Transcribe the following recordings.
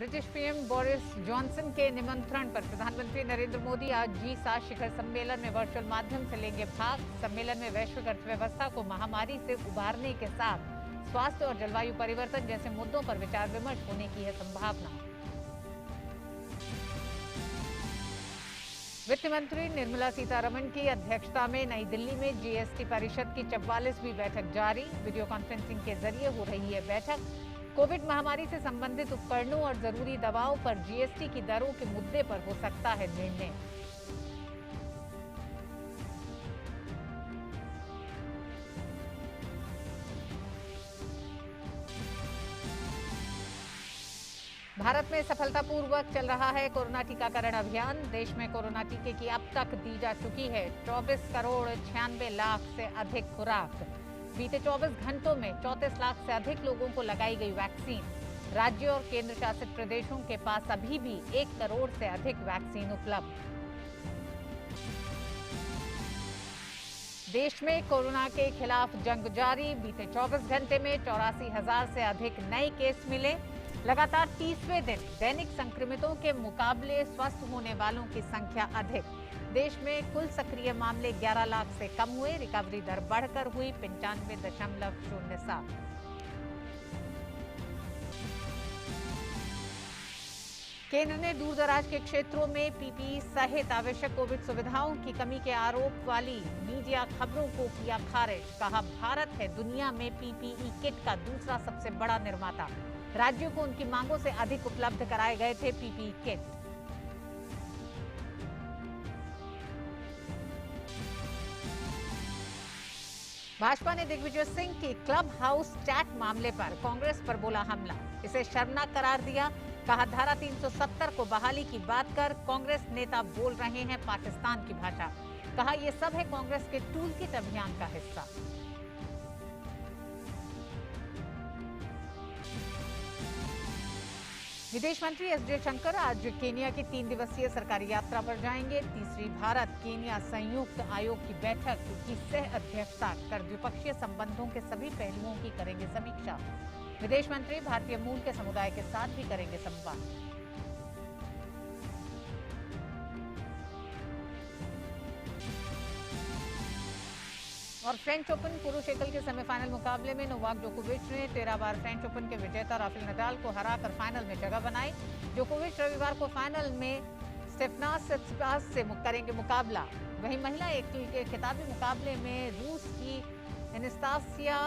British PM Boris Johnson के निमंत्रण पर प्रधानमंत्री नरेंद्र मोदी आज G7 शिखर सम्मेलन में वर्चुअल माध्यम से लेंगे भाग। सम्मेलन में वैश्विक अर्थव्यवस्था को महामारी से उबारने के साथ स्वास्थ्य और जलवायु परिवर्तन जैसे मुद्दों पर विचार विमर्श होने की है संभावना। वित्त मंत्री निर्मला सीतारमण की अध्यक्षता में नई दिल्ली में जीएसटी परिषद की 44वीं बैठक जारी। वीडियो कॉन्फ्रेंसिंग के जरिए हो रही है बैठक। कोविड महामारी से संबंधित उपकरणों और जरूरी दवाओं पर जीएसटी की दरों के मुद्दे पर हो सकता है निर्णय। भारत में सफलतापूर्वक चल रहा है कोरोना टीकाकरण अभियान। देश में कोरोना टीके की अब तक दी जा चुकी है 24 करोड़ 96 लाख से अधिक खुराक। बीते 24 घंटों में 34 लाख से अधिक लोगों को लगाई गई वैक्सीन। राज्य और केंद्र शासित प्रदेशों के पास अभी भी 1 करोड़ से अधिक वैक्सीन उपलब्ध। देश में कोरोना के खिलाफ जंग जारी। बीते 24 घंटे में 84,000 से अधिक नए केस मिले। लगातार 30वें दिन दैनिक संक्रमितों के मुकाबले स्वस्थ होने वालों की संख्या अधिक। देश में कुल सक्रिय मामले 11 लाख से कम हुए। रिकवरी दर बढ़कर हुई 95.07। केंद्र ने दूर दराज के क्षेत्रों में पीपीई सहित आवश्यक कोविड सुविधाओं की कमी के आरोप वाली मीडिया खबरों को किया खारिज। कहा, भारत है दुनिया में पीपीई किट का दूसरा सबसे बड़ा निर्माता। राज्यों को उनकी मांगों से अधिक उपलब्ध कराए गए थे पीपीई किट। भाजपा ने दिग्विजय सिंह की क्लब हाउस चैट मामले पर कांग्रेस पर बोला हमला। इसे शर्मनाक करार दिया। कहा, धारा 370 को बहाली की बात कर कांग्रेस नेता बोल रहे हैं पाकिस्तान की भाषा। कहा, यह सब है कांग्रेस के टूल किट अभियान का हिस्सा। विदेश मंत्री एस जयशंकर आज केनिया की 3 दिवसीय सरकारी यात्रा पर जाएंगे। तीसरी भारत केनिया संयुक्त आयोग की बैठक की सह अध्यक्षता कर द्विपक्षीय संबंधों के सभी पहलुओं की करेंगे समीक्षा। विदेश मंत्री भारतीय मूल के समुदाय के साथ भी करेंगे संवाद। और फ्रेंच ओपन पुरुष एकल के सेमीफाइनल मुकाबले में नोवाक जोकोविच ने 13 बार फ्रेंच ओपन के विजेता राफेल नडाल को हराकर फाइनल में जगह बनाई। जोकोविच रविवार को फाइनल में स्टेफानोस सित्सिपास से करेंगे मुकाबला। वहीं महिला एकल के खिताबी मुकाबले में रूस की एनास्तासिया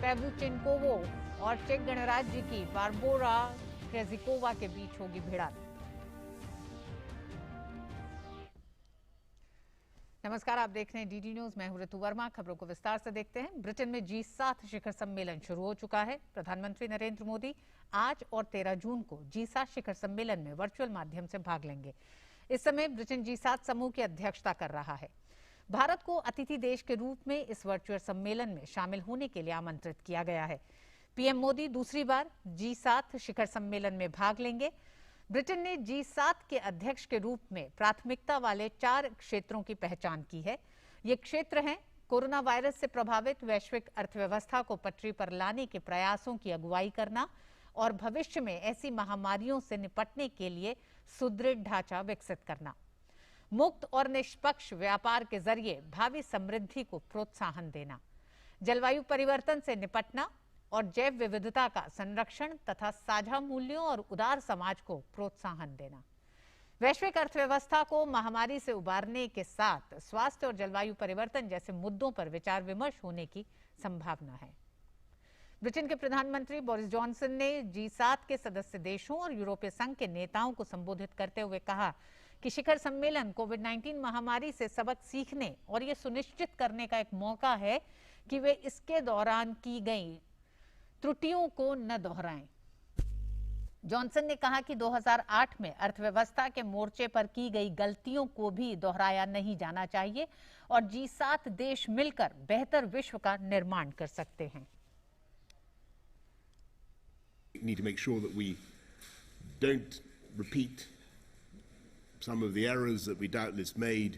पैवलचेंकोवा और चेक गणराज्य की बारबोरा क्रेजिकोवा के बीच होगी भिड़ंत। नमस्कार, आप देख रहे हैं डीडी न्यूज। मैं हूं ऋतु वर्मा। खबरों को विस्तार से देखते हैं। ब्रिटेन में G7 शिखर सम्मेलन शुरू हो चुका है। प्रधानमंत्री नरेंद्र मोदी आज और 13 जून को G7 शिखर सम्मेलन में वर्चुअल माध्यम से भाग लेंगे। इस समय ब्रिटेन G7 समूह की अध्यक्षता कर रहा है। भारत को अतिथि देश के रूप में इस वर्चुअल सम्मेलन में शामिल होने के लिए आमंत्रित किया गया है। पीएम मोदी दूसरी बार G7 शिखर सम्मेलन में भाग लेंगे। ब्रिटेन ने G7 के अध्यक्ष के रूप में प्राथमिकता वाले 4 क्षेत्रों की पहचान की है। ये क्षेत्र हैं कोरोना वायरस से प्रभावित वैश्विक अर्थव्यवस्था को पटरी पर लाने के प्रयासों की अगुवाई करना और भविष्य में ऐसी महामारियों से निपटने के लिए सुदृढ़ ढांचा विकसित करना, मुक्त और निष्पक्ष व्यापार के जरिए भावी समृद्धि को प्रोत्साहन देना, जलवायु परिवर्तन से निपटना और जैव विविधता का संरक्षण तथा साझा मूल्यों और उदार समाज को प्रोत्साहन देना। वैश्विक अर्थव्यवस्था को महामारी से उबारने के साथ स्वास्थ्य और जलवायु परिवर्तन जैसे मुद्दों पर विचार विमर्श होने की संभावना है। ब्रिटेन के प्रधानमंत्री बोरिस जॉनसन ने G7 के सदस्य देशों और यूरोपीय संघ के नेताओं को संबोधित करते हुए कहा कि शिखर सम्मेलन कोविड-19 महामारी से सबक सीखने और ये सुनिश्चित करने का एक मौका है कि वे इसके दौरान की गई त्रुटियों को न दोहराएं। जॉनसन ने कहा कि 2008 में अर्थव्यवस्था के मोर्चे पर की गई गलतियों को भी दोहराया नहीं जाना चाहिए और G7 देश मिलकर बेहतर विश्व का निर्माण कर सकते हैं। We need to make sure that we don't repeat some of the errors that we doubtless made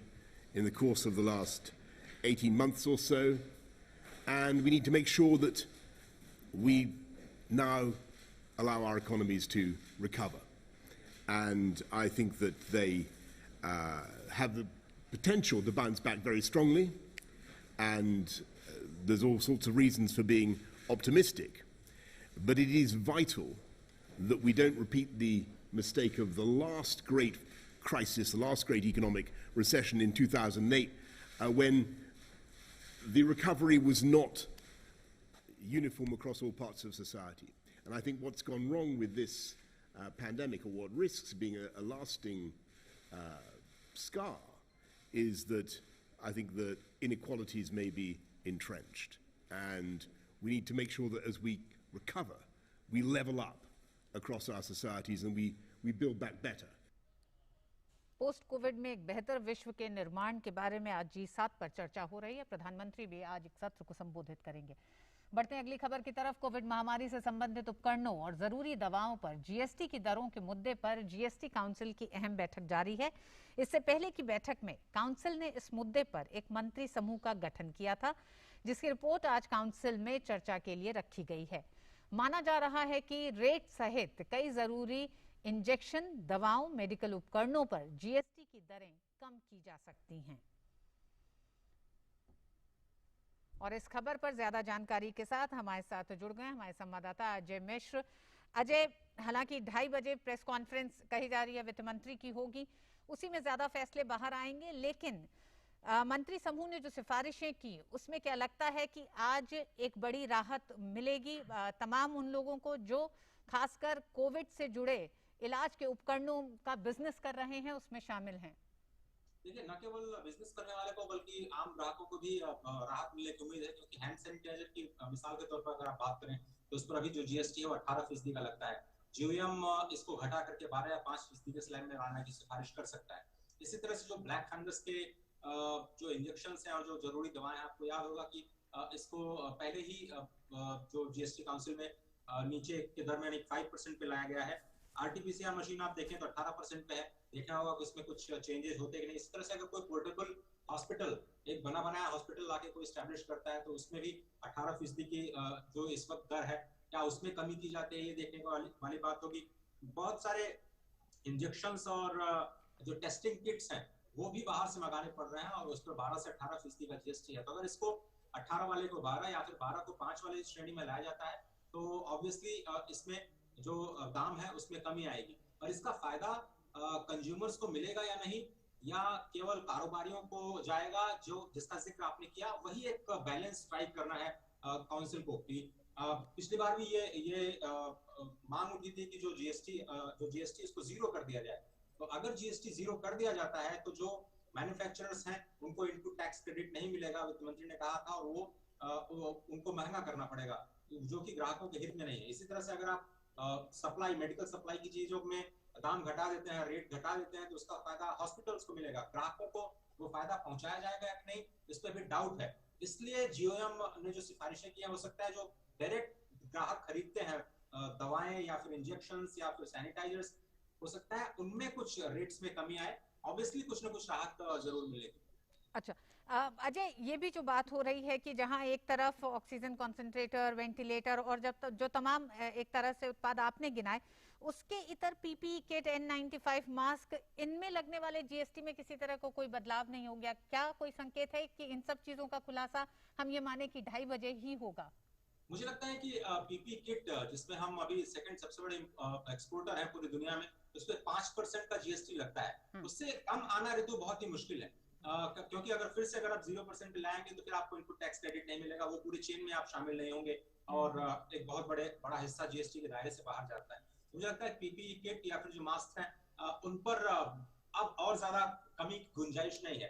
in the course of the last 18 months or so, and we need to make sure that we now allow our economies to recover. And I think that they have the potential to bounce back very strongly, and there's all sorts of reasons for being optimistic. But it is vital that we don't repeat the mistake of the last great crisis, the last great economic recession in 2008, when the recovery was not uniform across all parts of society. And I think what's gone wrong with this pandemic, or what risks being a lasting scar, is that I think that inequalities may be entrenched. And we need to make sure that as we recover, we level up across our societies and we build back better. Post Covid में एक बेहतर विश्व के निर्माण के बारे में आज G7 पर चर्चा हो रही है। प्रधानमंत्री भी आज एक सत्र को संबोधित करेंगे। बढ़ते हैं अगली खबर की तरफ। कोविड महामारी से संबंधित उपकरणों और जरूरी दवाओं पर जीएसटी की दरों के मुद्दे पर जीएसटी काउंसिल की अहम बैठक जारी है। इससे पहले की बैठक में काउंसिल ने इस मुद्दे पर एक मंत्री समूह का गठन किया था, जिसकी रिपोर्ट आज काउंसिल में चर्चा के लिए रखी गई है। माना जा रहा है कि रेट सहित कई जरूरी इंजेक्शन, दवाओं, मेडिकल उपकरणों पर जीएसटी की दरें कम की जा सकती हैं। और इस खबर पर ज्यादा जानकारी के साथ हमारे साथ जुड़ गए हमारे संवाददाता अजय मिश्र। अजय, हालांकि 2:30 बजे प्रेस कॉन्फ्रेंस कही जा रही है वित्त मंत्री की होगी, उसी में ज्यादा फैसले बाहर आएंगे, लेकिन मंत्री समूह ने जो सिफारिशें की उसमें क्या लगता है कि आज एक बड़ी राहत मिलेगी तमाम उन लोगों को जो खासकर कोविड से जुड़े इलाज के उपकरणों का बिजनेस कर रहे हैं, उसमें शामिल हैं? देखिए, न केवल बिजनेस करने वाले को बल्कि आम ग्राहकों को भी राहत मिलने की उम्मीद है, क्योंकि हैंड सैनिटाइजर की मिसाल के तौर पर अगर आप बात करें तो उस पर अभी जो जीएसटी है वो 18% का लगता है। जीओएम इसको घटा करके 12 या 5% के स्लैब में लाने की सिफारिश कर सकता है। इसी तरह से जो ब्लैक फंगस के जो इंजेक्शंस हैं और जो जरूरी दवाएं, आपको याद होगा कि इसको पहले ही जो जीएसटी काउंसिल में नीचे के दर में 5% पे लाया गया है। आरटीपीसीआर मशीन आप देखें तो 18% पे है। देखना होगा कि इसमें कुछ चेंजेस होते हैं कि नहीं। इस तरह से अगर कोई पोर्टेबल हॉस्पिटल, एक बना बनाया हॉस्पिटल लाके कोई एस्टैब्लिश करता है तो उसमें भी 18% की जो इस वक्त दर है, क्या उसमें कमी की जाती है, ये देखने को वाली बात होगी। बहुत सारे इंजेक्शंस और जो टेस्टिंग किट्स हैं वो भी बाहर से मंगाने पड़ रहे हैं और उस पर 12 से 18% का जीएसटी है। तो अगर इसको 18 वाले को 12 या फिर 12 को 5 वाली श्रेणी में लाया जाता है तो ऑब्वियसली इसमें जो दाम है उसमें कमी आएगी। और इसका फायदा कंज्यूमर्स को मिलेगा या नहीं, या केवल कारोबारियों को जाएगा, जो जिसका जिक्र आपने किया, वही एक बैलेंस स्ट्राइक करना है काउंसिल को। पिछली बार भी ये मांग उठी थी कि जो जीएसटी इसको 0 कर दिया जाए। तो अगर जीएसटी 0 कर दिया जाता है तो जो मैन्युफैक्चरर्स हैं उनको इनपुट टैक्स क्रेडिट नहीं मिलेगा, वित्त मंत्री ने कहा था, और वो उनको महंगा करना पड़ेगा, जो कि ग्राहकों के हित में नहीं है। इसी तरह से अगर आप सप्लाई, मेडिकल सप्लाई की चीजों में दाम घटा देते हैं, रेट घटा देते हैं, तो उसका फायदा हॉस्पिटल्स को मिलेगा। ग्राहकों को वो फायदा पहुंचाया जाएगा या नहीं, इस पर भी डाउट है। इसलिए जीओएम ने जो सिफारिशें की हैं, हो सकता है जो डायरेक्ट ग्राहक खरीदते हैं दवाएं या फिर इंजेक्शंस या फिर सैनिटाइजर्स, हो सकता है उनमें कुछ रेट्स में कमी आए। ऑब्वियसली कुछ ना कुछ राहत जरूर मिलेगी। अच्छा अजय, ये भी जो बात हो रही है कि जहां एक तरफ ऑक्सीजन कॉन्सेंट्रेटर, वेंटिलेटर और जो तमाम एक तरह से उत्पाद आपने गिनाए, उसके इतर पीपीई किट, N95 मास्क, इनमें लगने वाले जीएसटी में किसी तरह को कोई बदलाव नहीं हो गया? क्या कोई संकेत है कि इन सब चीजों का खुलासा हम ये माने कि 2:30 बजे ही होगा? मुझे लगता है कि पीपी किट, जिसमें हम अभी सेकंड सबसे बड़े एक्सपोर्टर हैं पूरी दुनिया में, उस पर 5% का जीएसटी लगता है। उससे कम आना ऋतु बहुत ही मुश्किल है, क्योंकि अगर फिर से आप 0% लाएंगे तो फिर आपको इनपुट टैक्स क्रेडिट नहीं मिलेगा, वो पूरी चेन में आप शामिल नहीं होंगे और एक बहुत बड़ा हिस्सा जीएसटी के दायरे से बाहर जाता है। मुझे लगता है पीपीई किट या फिर जो मास्क हैं उन पर अब और ज्यादा कमी की गुंजाइश नहीं है।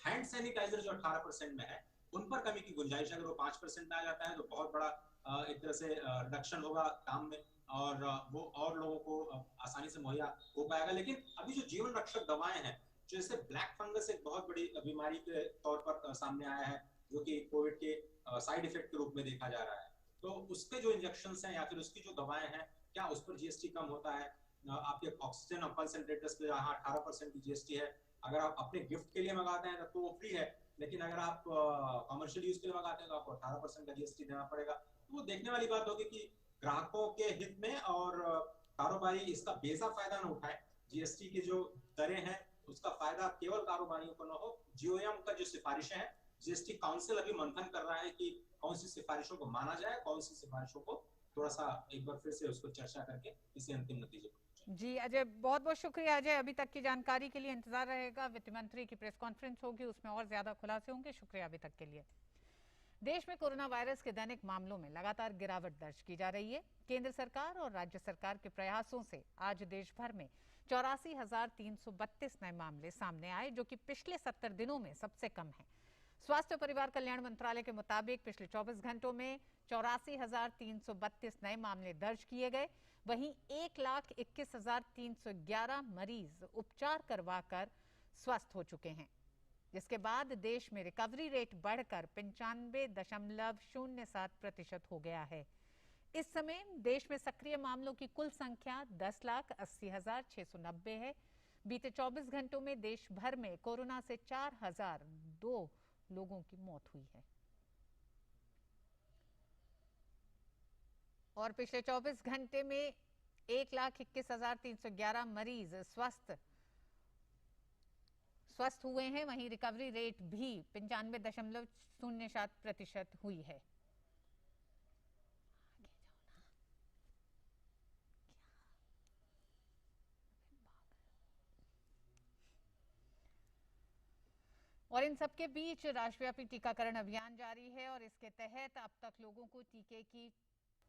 हैंड सैनिटाइजर जो 18% में है उन पर कमी की गुंजाइश है। अगर वो 5% में आ जाता है तो बहुत बड़ा एक तरह से रिडक्शन होगा काम में, और वो और लोगों को आसानी से मुहैया हो पाएगा। लेकिन अभी जो जीवन रक्षक दवाएं हैं, जैसे ब्लैक फंगस एक बहुत बड़ी बीमारी के तौर पर सामने आया है, जो कि कोविड के साइड इफेक्ट के रूप में देखा जा रहा है, तो उसके जो इंजेक्शंस हैं या फिर उसकी जो दवाएं हैं, क्या उस पर जीएसटी कम होता है? आपके ऑक्सीजन और कंसंट्रेटर्स पे यहाँ 18% की जीएसटी है। अगर आप अपने गिफ्ट के लिए मंगाते हैं तब तो वो फ्री है, लेकिन अगर आप कमर्शियल यूज के लिए मंगाते हैं तो आपको 18% का जीएसटी देना पड़ेगा। तो वो देखने वाली बात होगी कि ग्राहकों के हित में और कारोबारी इसका बेजा फायदा न उठाए। जीएसटी की जो दरें हैं उसका फायदा केवल कारोबारियों को न हो। जीओएम का जो सिफारिशें हैं, जीएसटी काउंसिल अभी मंथन कर रहा है कि कौन सी सिफारिशों को माना जाए, कौन सी सिफारिशों को थोड़ा सा एक बार फिर से उसको चर्चा करके किसी अंतिम नतीजे पर। जी अजय, बहुत बहुत शुक्रिया अजय। अभी तक की जानकारी के लिए इंतजार रहेगा, वित्त मंत्री की प्रेस कॉन्फ्रेंस होगी, उसमें और ज्यादा खुलासे होंगे। शुक्रिया अभी तक के लिए। देश में कोरोना वायरस के दैनिक मामलों में लगातार गिरावट दर्ज की जा रही है। केंद्र सरकार और राज्य सरकार के प्रयासों से आज देश भर में 84,332 नए मामले सामने आए, जो कि पिछले 70 दिनों में सबसे कम है। स्वास्थ्य और परिवार कल्याण मंत्रालय के मुताबिक पिछले 24 घंटों में 84,332 नए मामले दर्ज किए गए। वहीं 1,21,311 मरीज उपचार करवाकर स्वस्थ हो चुके हैं, जिसके बाद देश में रिकवरी रेट बढ़कर 95.07% हो गया है। इस समय देश में सक्रिय मामलों की कुल संख्या 10,80,690 है। बीते 24 घंटों में देश भर में कोरोना से 4,002 लोगों की मौत हुई है और पिछले 24 घंटे में 1,21,311 मरीज स्वस्थ हुए हैं। वहीं रिकवरी रेट भी 95.07% हुई है। और इन सबके बीच राष्ट्रव्यापी टीकाकरण अभियान जारी है और इसके तहत अब तक लोगों को टीके की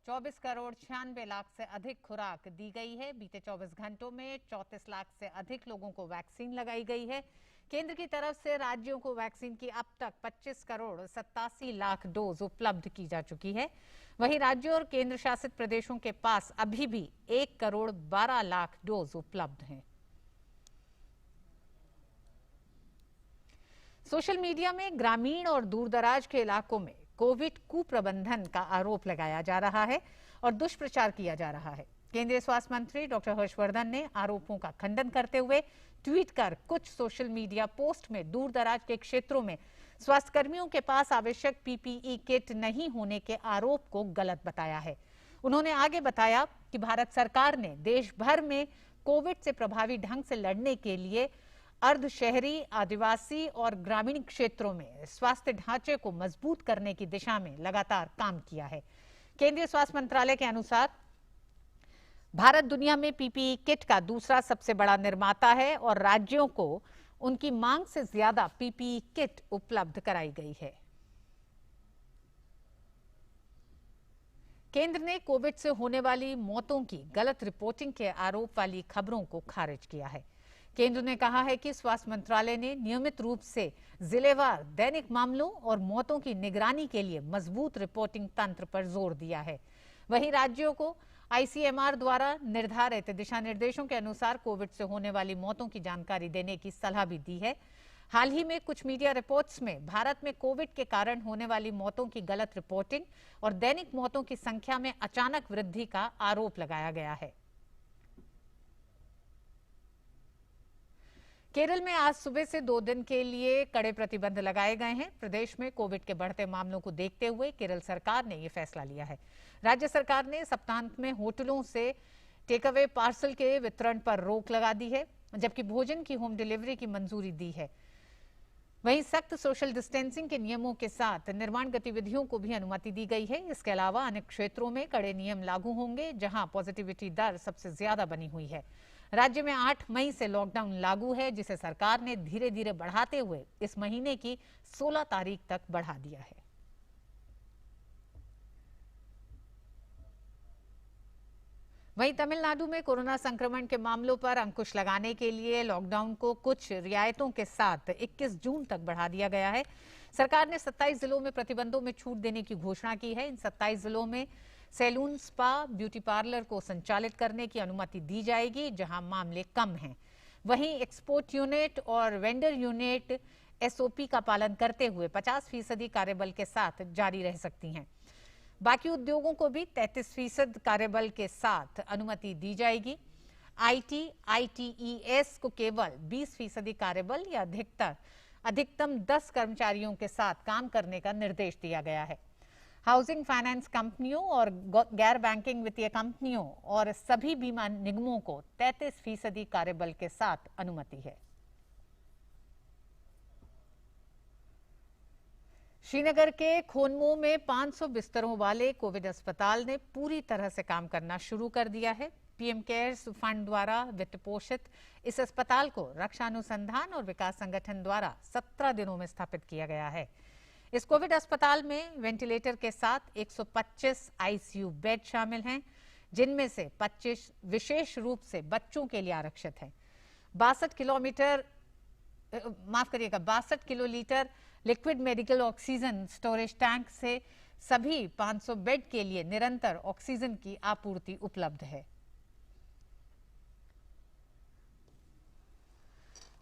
24,96,00,000 से अधिक खुराक दी गई है। बीते 24 घंटों में 34 लाख से अधिक लोगों को वैक्सीन लगाई गई है। केंद्र की तरफ से राज्यों को वैक्सीन की अब तक 25,87,00,000 डोज उपलब्ध की जा चुकी है। वहीं राज्यों और केंद्र शासित प्रदेशों के पास अभी भी 1,12,00,000 डोज उपलब्ध हैं। सोशल मीडिया में ग्रामीण और दूरदराज के इलाकों में कोविड कुप्रबंधन का आरोप लगाया जा रहा है और दुष्प्रचार किया जा रहा है। केंद्रीय स्वास्थ्य मंत्री डॉक्टर हर्षवर्धन ने आरोपों का खंडन करते हुए ट्वीट कर कुछ सोशल मीडिया पोस्ट में दूरदराज के क्षेत्रों में स्वास्थ्यकर्मियों के पास आवश्यक पीपीई किट नहीं होने के आरोप को गलत बताया है। उन्होंने आगे बताया कि भारत सरकार ने देश भर में कोविड से प्रभावी ढंग से लड़ने के लिए अर्ध शहरी, आदिवासी और ग्रामीण क्षेत्रों में स्वास्थ्य ढांचे को मजबूत करने की दिशा में लगातार काम किया है। केंद्रीय स्वास्थ्य मंत्रालय के अनुसार भारत दुनिया में पीपीई किट का दूसरा सबसे बड़ा निर्माता है और राज्यों को उनकी मांग से ज्यादा पीपीई किट उपलब्ध कराई गई है। केंद्र ने कोविड से होने वाली मौतों की गलत रिपोर्टिंग के आरोप वाली खबरों को खारिज किया है। केंद्र ने कहा है कि स्वास्थ्य मंत्रालय ने नियमित रूप से जिलेवार दैनिक मामलों और मौतों की निगरानी के लिए मजबूत रिपोर्टिंग तंत्र पर जोर दिया है। वहीं राज्यों को आईसीएमआर द्वारा निर्धारित दिशा निर्देशों के अनुसार कोविड से होने वाली मौतों की जानकारी देने की सलाह भी दी है। हाल ही में कुछ मीडिया रिपोर्ट्स में भारत में कोविड के कारण होने वाली मौतों की गलत रिपोर्टिंग और दैनिक मौतों की संख्या में अचानक वृद्धि का आरोप लगाया गया है। केरल में आज सुबह से 2 दिन के लिए कड़े प्रतिबंध लगाए गए हैं। प्रदेश में कोविड के बढ़ते मामलों को देखते हुए केरल सरकार ने यह फैसला लिया है। राज्य सरकार ने सप्ताहांत में होटलों से टेक अवे पार्सल के वितरण पर रोक लगा दी है, जबकि भोजन की होम डिलीवरी की मंजूरी दी है। वहीं सख्त सोशल डिस्टेंसिंग के नियमों के साथ निर्माण गतिविधियों को भी अनुमति दी गई है। इसके अलावा अनेक क्षेत्रों में कड़े नियम लागू होंगे, जहां पॉजिटिविटी दर सबसे ज्यादा बनी हुई है। राज्य में 8 मई से लॉकडाउन लागू है, जिसे सरकार ने धीरे धीरे बढ़ाते हुए इस महीने की 16 तारीख तक बढ़ा दिया है। वहीं तमिलनाडु में कोरोना संक्रमण के मामलों पर अंकुश लगाने के लिए लॉकडाउन को कुछ रियायतों के साथ 21 जून तक बढ़ा दिया गया है। सरकार ने 27 जिलों में प्रतिबंधों में छूट देने की घोषणा की है। इन 27 जिलों में सैलून, स्पा, ब्यूटी पार्लर को संचालित करने की अनुमति दी जाएगी, जहां मामले कम हैं। वहीं एक्सपोर्ट यूनिट और वेंडर यूनिट एसओपी का पालन करते हुए 50% कार्यबल के साथ जारी रह सकती हैं। बाकी उद्योगों को भी 33% कार्यबल के साथ अनुमति दी जाएगी। आईटी, आईटीईएस को केवल 20% कार्यबल या अधिकतम 10 कर्मचारियों के साथ काम करने का निर्देश दिया गया है। हाउसिंग फाइनेंस कंपनियों और गैर बैंकिंग वित्तीय कंपनियों और सभी बीमा निगमों को 33% कार्यबल के साथ अनुमति है। श्रीनगर के खोनमो में 500 बिस्तरों वाले कोविड अस्पताल ने पूरी तरह से काम करना शुरू कर दिया है। पीएम केयर्स फंड द्वारा वित्त पोषित इस अस्पताल को रक्षा अनुसंधान और विकास संगठन द्वारा 17 दिनों में स्थापित किया गया है। इस कोविड अस्पताल में वेंटिलेटर के साथ 125 आईसीयू बेड शामिल हैं, जिनमें से 25 विशेष रूप से बच्चों के लिए आरक्षित हैं। 62 kilolitre liquid medical oxygen storage tank से सभी 500 बेड के लिए निरंतर ऑक्सीजन की आपूर्ति उपलब्ध है।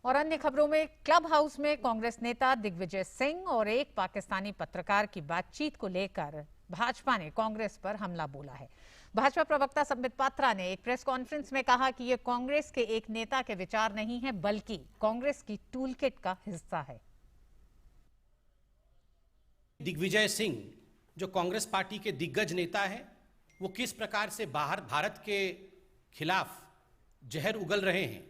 और अन्य खबरों में, क्लब हाउस में कांग्रेस नेता दिग्विजय सिंह और एक पाकिस्तानी पत्रकार की बातचीत को लेकर भाजपा ने कांग्रेस पर हमला बोला है। भाजपा प्रवक्ता संबित पात्रा ने एक प्रेस कॉन्फ्रेंस में कहा कि यह कांग्रेस के एक नेता के विचार नहीं है, बल्कि कांग्रेस की टूलकिट का हिस्सा है। दिग्विजय सिंह जो कांग्रेस पार्टी के दिग्गज नेता है, वो किस प्रकार से बाहर भारत के खिलाफ जहर उगल रहे हैं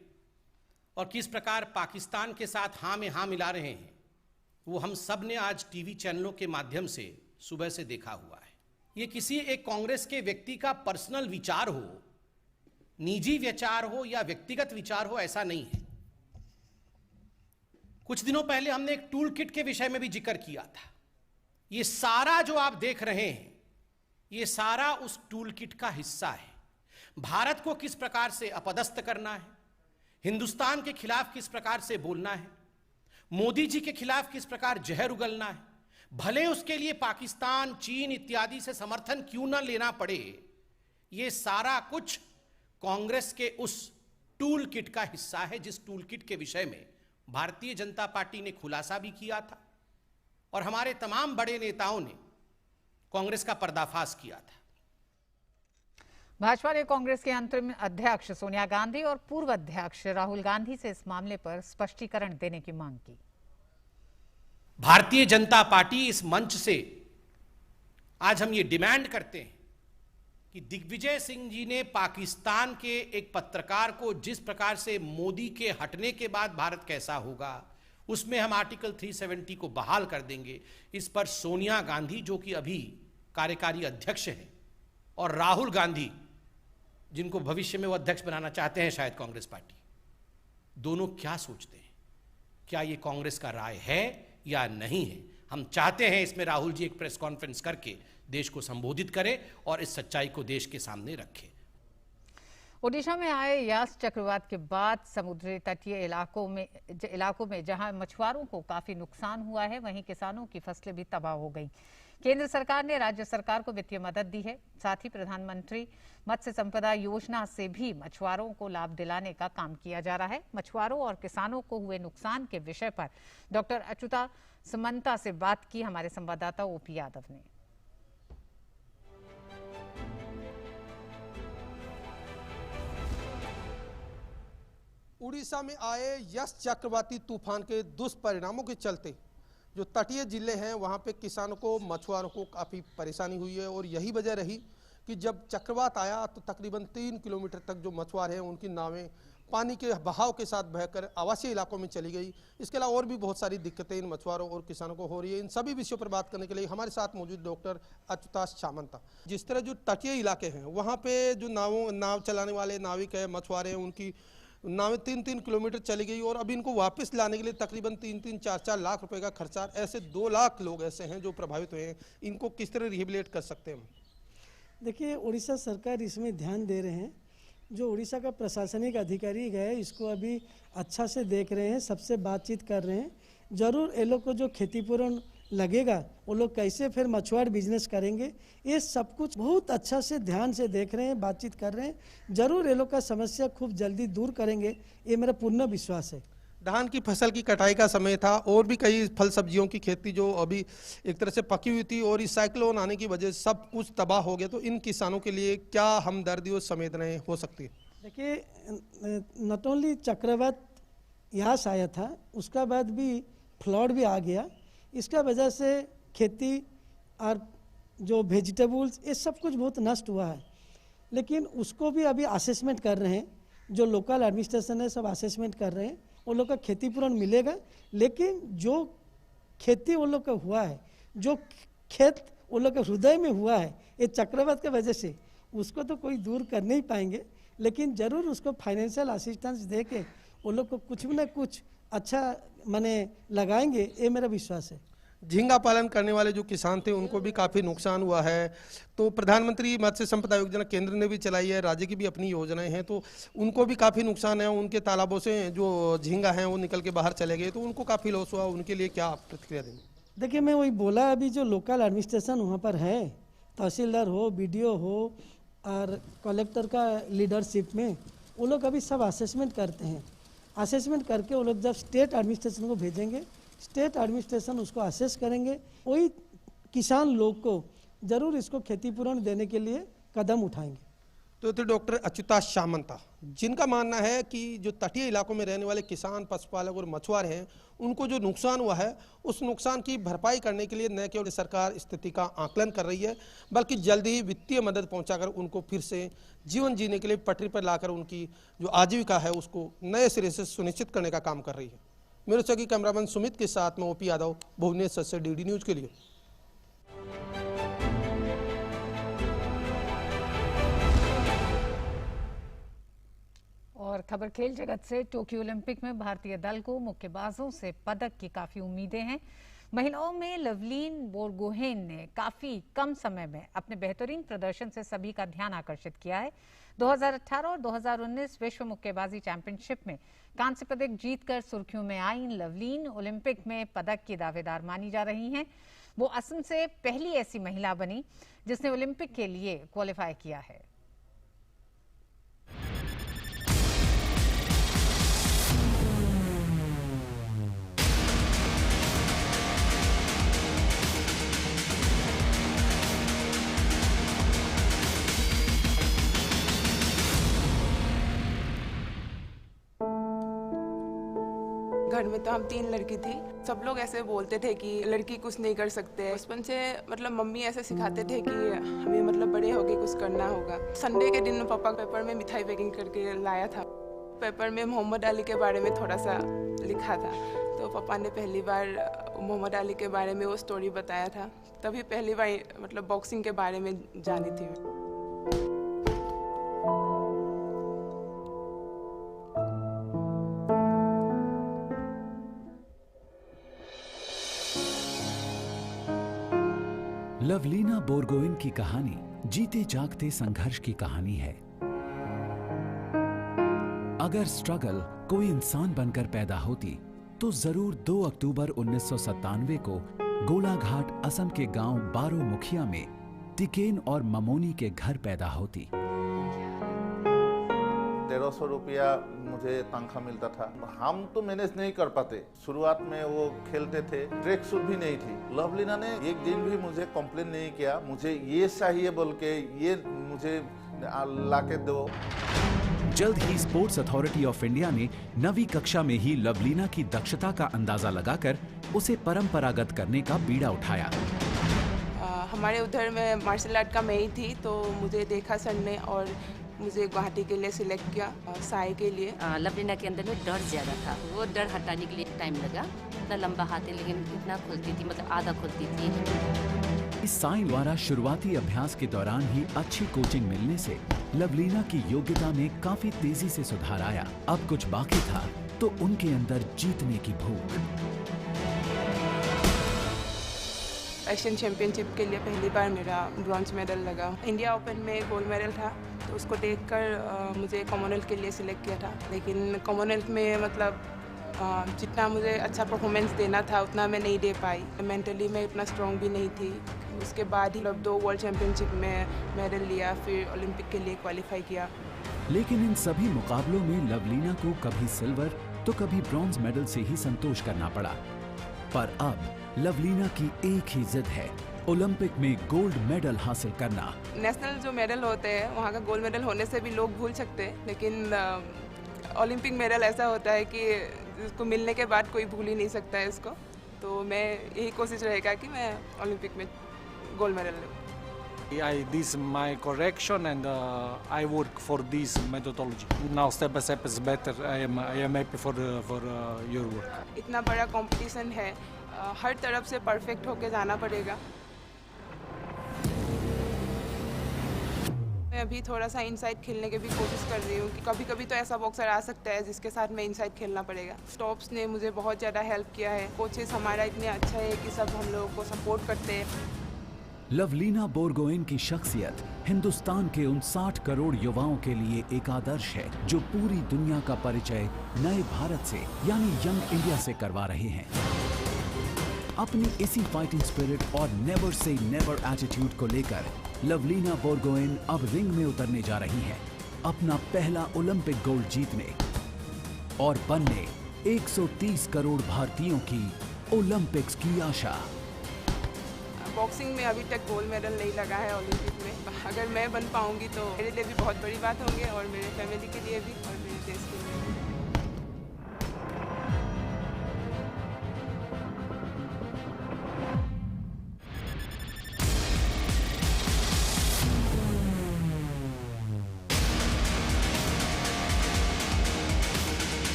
और किस प्रकार पाकिस्तान के साथ हाँ में हाँ मिला रहे हैं, वो हम सब ने आज टीवी चैनलों के माध्यम से सुबह से देखा हुआ है। ये किसी एक कांग्रेस के व्यक्ति का पर्सनल विचार हो, निजी विचार हो या व्यक्तिगत विचार हो, ऐसा नहीं है। कुछ दिनों पहले हमने एक टूल किट के विषय में भी जिक्र किया था। ये सारा जो आप देख रहे हैं, ये सारा उस टूल किट का हिस्सा है। भारत को किस प्रकार से अपदस्थ करना है, हिंदुस्तान के खिलाफ किस प्रकार से बोलना है, मोदी जी के खिलाफ किस प्रकार जहर उगलना है, भले उसके लिए पाकिस्तान, चीन इत्यादि से समर्थन क्यों ना लेना पड़े, ये सारा कुछ कांग्रेस के उस टूल किट का हिस्सा है, जिस टूल किट के विषय में भारतीय जनता पार्टी ने खुलासा भी किया था और हमारे तमाम बड़े नेताओं ने कांग्रेस का पर्दाफाश किया था। भाजपा ने कांग्रेस के अंतरिम अध्यक्ष सोनिया गांधी और पूर्व अध्यक्ष राहुल गांधी से इस मामले पर स्पष्टीकरण देने की मांग की। भारतीय जनता पार्टी इस मंच से आज हम ये डिमांड करते हैं कि दिग्विजय सिंह जी ने पाकिस्तान के एक पत्रकार को जिस प्रकार से मोदी के हटने के बाद भारत कैसा होगा, उसमें हम आर्टिकल 370 को बहाल कर देंगे। इस पर सोनिया गांधी जो कि अभी कार्यकारी अध्यक्ष हैं और राहुल गांधी जिनको भविष्य में वो अध्यक्ष बनाना चाहते हैं शायद कांग्रेस पार्टी, दोनों क्या सोचते हैं? क्या ये कांग्रेस का राय है या नहीं है? हम चाहते हैं इसमें राहुल जी एक प्रेस कॉन्फ्रेंस करके देश को संबोधित करें और इस सच्चाई को देश के सामने रखें। ओडिशा में आए यास चक्रवात के बाद समुद्री तटीय इलाकों में जहां मछुआरों को काफी नुकसान हुआ है, वहीं किसानों की फसलें भी तबाह हो गई। केंद्र सरकार ने राज्य सरकार को वित्तीय मदद दी है। साथ ही प्रधानमंत्री मत्स्य संपदा योजना से भी मछुआरों को लाभ दिलाने का काम किया जा रहा है। मछुआरों और किसानों को हुए नुकसान के विषय पर डॉक्टर अच्युता समंता से बात की हमारे संवाददाता ओपी यादव ने। उड़ीसा में आए यस चक्रवाती तूफान के दुष्परिणामों के चलते जो तटीय जिले हैं वहां पे किसानों को, मछुआरों को काफ़ी परेशानी हुई है और यही वजह रही कि जब चक्रवात आया तो तकरीबन 3 किलोमीटर तक जो मछुआरे हैं उनकी नावें पानी के बहाव के साथ बहकर आवासीय इलाकों में चली गई। इसके अलावा और भी बहुत सारी दिक्कतें इन मछुआरों और किसानों को हो रही है। इन सभी विषयों पर बात करने के लिए हमारे साथ मौजूद डॉक्टर अच्युता सामंता। जिस तरह जो तटीय इलाके हैं वहाँ पे जो नाव चलाने वाले नाविक है, मछुआरे हैं, उनकी नावें 3-3 किलोमीटर चली गई और अब इनको वापस लाने के लिए तकरीबन 3-3, 4-4 लाख रुपए का खर्चा। ऐसे 2 लाख लोग ऐसे हैं जो प्रभावित हुए हैं। इनको किस तरह रिहेबिलिटेट कर सकते हैं? देखिए, उड़ीसा सरकार इसमें ध्यान दे रहे हैं। जो उड़ीसा का प्रशासनिक अधिकारी गए इसको अभी अच्छा से देख रहे हैं, सबसे बातचीत कर रहे हैं। जरूर ये लोग को जो क्षतिपूर्ण लगेगा वो लोग कैसे फिर मछुआर बिजनेस करेंगे, ये सब कुछ बहुत अच्छा से ध्यान से देख रहे हैं, बातचीत कर रहे हैं। जरूर ये लोग का समस्या खूब जल्दी दूर करेंगे, ये मेरा पूर्ण विश्वास है। धान की फसल की कटाई का समय था और भी कई फल सब्जियों की खेती जो अभी एक तरह से पकी हुई थी और इस साइक्लोन आने की वजह से सब कुछ तबाह हो गया। तो इन किसानों के लिए क्या हमदर्दी और संवेदनाएं हो सकती है? देखिए, नॉट ओनली चक्रवात यास आया था, उसका बाद भी फ्लड भी आ गया। इसका वजह से खेती और जो वेजिटेबल्स, ये सब कुछ बहुत नष्ट हुआ है। लेकिन उसको भी अभी असेसमेंट कर रहे हैं, जो लोकल एडमिनिस्ट्रेशन है सब असेसमेंट कर रहे हैं, वो लोग का क्षतिपूरण मिलेगा। लेकिन जो खेती वो लोग का हुआ है, जो खेत वो लोग के हृदय में हुआ है ये चक्रवात की वजह से, उसको तो कोई दूर कर नहीं पाएंगे, लेकिन ज़रूर उसको फाइनेंशियल असिस्टेंस दे के वो लोग को कुछ ना कुछ अच्छा माने लगाएंगे, ये मेरा विश्वास है। झींगा पालन करने वाले जो किसान थे उनको भी काफ़ी नुकसान हुआ है। तो प्रधानमंत्री मत्स्य संपदा योजना केंद्र ने भी चलाई है, राज्य की भी अपनी योजनाएं हैं, तो उनको भी काफ़ी नुकसान है। उनके तालाबों से जो झींगा हैं वो निकल के बाहर चले गए, तो उनको काफ़ी लॉस हुआ। उनके लिए क्या आप प्रतिक्रिया देंगे? देखिए, मैं वही बोला, अभी जो लोकल एडमिनिस्ट्रेशन वहाँ पर है, तहसीलदार हो, बीडीओ हो और कलेक्टर का लीडरशिप में, वो लोग अभी सब असेसमेंट करते हैं। असेसमेंट करके वो लोग जब स्टेट एडमिनिस्ट्रेशन को भेजेंगे, स्टेट एडमिनिस्ट्रेशन उसको असेस करेंगे, वही किसान लोग को जरूर इसको क्षतिपूरण देने के लिए कदम उठाएंगे। तो थे डॉक्टर अच्युता सामंता, जिनका मानना है कि जो तटीय इलाकों में रहने वाले किसान, पशुपालक और मछुआरे हैं, उनको जो नुकसान हुआ है उस नुकसान की भरपाई करने के लिए न केवल सरकार स्थिति का आकलन कर रही है, बल्कि जल्द ही वित्तीय मदद पहुंचाकर उनको फिर से जीवन जीने के लिए पटरी पर लाकर उनकी जो आजीविका है उसको नए सिरे से सुनिश्चित करने का काम कर रही है। मेरे सहयोगी कैमरामैन सुमित के साथ में ओपी यादव, भुवनेश्वर से डीडी न्यूज के लिए। और खबर खेल जगत से, टोक्यो ओलंपिक में भारतीय दल को मुक्केबाजों से पदक की काफी उम्मीदें हैं। महिलाओं में लवलीन बोरगोहेन ने काफी कम समय में अपने बेहतरीन प्रदर्शन से सभी का ध्यान आकर्षित किया है। 2018 और 2019 विश्व मुक्केबाजी चैंपियनशिप में कांस्य पदक जीतकर सुर्खियों में आई लवलीन ओलंपिक में पदक की दावेदार मानी जा रही हैं। वो असम से पहली ऐसी महिला बनी जिसने ओलंपिक के लिए क्वालिफाई किया है। घर में तो हम 3 लड़की थी। सब लोग ऐसे बोलते थे कि लड़की कुछ नहीं कर सकते। बचपन से मतलब मम्मी ऐसे सिखाते थे कि हमें मतलब बड़े होके कुछ करना होगा। संडे के दिन पापा पेपर में मिठाई पैकिंग करके लाया था। पेपर में मोहम्मद अली के बारे में थोड़ा सा लिखा था, तो पापा ने पहली बार मोहम्मद अली के बारे में वो स्टोरी बताया था। तभी पहली बार मतलब बॉक्सिंग के बारे में जानी थी मैं। लवलीना बोरगोहेन की कहानी जीते जागते संघर्ष की कहानी है। अगर स्ट्रगल कोई इंसान बनकर पैदा होती तो जरूर 2 अक्टूबर 1997 को गोलाघाट असम के गांव बारो मुखिया में टिकेन और ममोनी के घर पैदा होती। 1300 रुपया मुझे तनख्वाह मिलता था। हम तो मैनेज नहीं कर पाते। शुरुआत में वो खेलते थे, ट्रैक सूट भी नहीं थी। लवलीना ने एक दिन भी मुझे कंप्लेन नहीं किया, मुझे ये चाहिए बोल के, ये मुझे लाके दो। जल्द ही स्पोर्ट्स अथॉरिटी ऑफ इंडिया ने 9वीं कक्षा में ही लवलीना की दक्षता का अंदाजा लगाकर उसे परंपरागत करने का बीड़ा उठाया। हमारे उधर में मार्शल आर्ट का मैं ही थी, तो मुझे देखा सर ने और मुझे गुवाहाटी के लिए सिलेक्ट किया, साई के लिए। लवलीना के अंदर में डर ज़्यादा था, वो डर हटाने के लिए टाइम लगा। इतना लंबा हाथ है लेकिन इतना खुलती थी, मतलब आधा खुलती थी। इस साई द्वारा शुरुआती अभ्यास के दौरान ही अच्छी कोचिंग मिलने से लवलीना की योग्यता में काफी तेजी से सुधार आया। अब कुछ बाकी था तो उनके अंदर जीतने की भूख। एशियन चैंपियनशिप के लिए पहली बार मेरा ब्रॉन्ज मेडल लगा। इंडिया ओपन में गोल्ड मेडल था, तो उसको देखकर मुझे कॉमनवेल्थ के लिए सिलेक्ट किया था। लेकिन कॉमनवेल्थ में मतलब जितना मुझे अच्छा परफॉर्मेंस देना था उतना मैं नहीं दे पाई। मेंटली मैं इतना स्ट्रॉन्ग भी नहीं थी। उसके बाद ही 2 वर्ल्ड चैंपियनशिप में मेडल लिया, फिर ओलंपिक के लिए क्वालिफाई किया। लेकिन इन सभी मुकाबलों में लवलीना को कभी सिल्वर तो कभी ब्रॉन्ज मेडल से ही संतोष करना पड़ा। पर अब लवलीना की एक ही जिद है, ओलंपिक में गोल्ड मेडल हासिल करना। नेशनल जो मेडल होते हैं वहाँ का गोल्ड मेडल होने से भी लोग भूल सकते हैं, लेकिन ओलंपिक मेडल ऐसा होता है कि उसको मिलने के बाद कोई भूल ही नहीं सकता है इसको। तो मैं यही कोशिश रहेगा कि मैं ओलंपिक में गोल्ड मेडल लूँ। This is my correction, and I work for this methodology. Now step by step is better. I am happy for your work. इतना बड़ा कंपटीशन है, हर तरफ से परफेक्ट होके जाना पड़ेगा। मैं अभी थोड़ा सा इनसाइड खेलने की भी कोशिश कर रही हूँ कि कभी कभी तो ऐसा बॉक्सर आ सकता है जिसके साथ मैं इनसाइड खेलना पड़ेगा। स्टॉप्स ने मुझे बहुत ज़्यादा हेल्प किया है। कोचेस हमारा इतने अच्छा है कि सब हम लोगों को सपोर्ट करते हैं। लवलीना बोरगोहेन की शख्सियत हिंदुस्तान के उन 60 करोड़ युवाओं के लिए एक आदर्श है जो पूरी दुनिया का परिचय नए भारत से यानी यंग इंडिया से करवा रहे हैं। अपनी इसी फाइटिंग स्पिरिट और नेवर से नेवर एटीट्यूड को लेकर लवलीना बोरगोहेन अब रिंग में उतरने जा रही हैं, अपना पहला ओलंपिक गोल्ड जीतने और बनने 130 करोड़ भारतीयों की ओलंपिक्स की आशा। बॉक्सिंग में अभी तक गोल्ड मेडल नहीं लगा है ओलंपिक में। अगर मैं बन पाऊंगी तो मेरे लिए भी बहुत बड़ी बात होंगी और मेरे फैमिली के लिए भी और मेरे देश के लिए भी।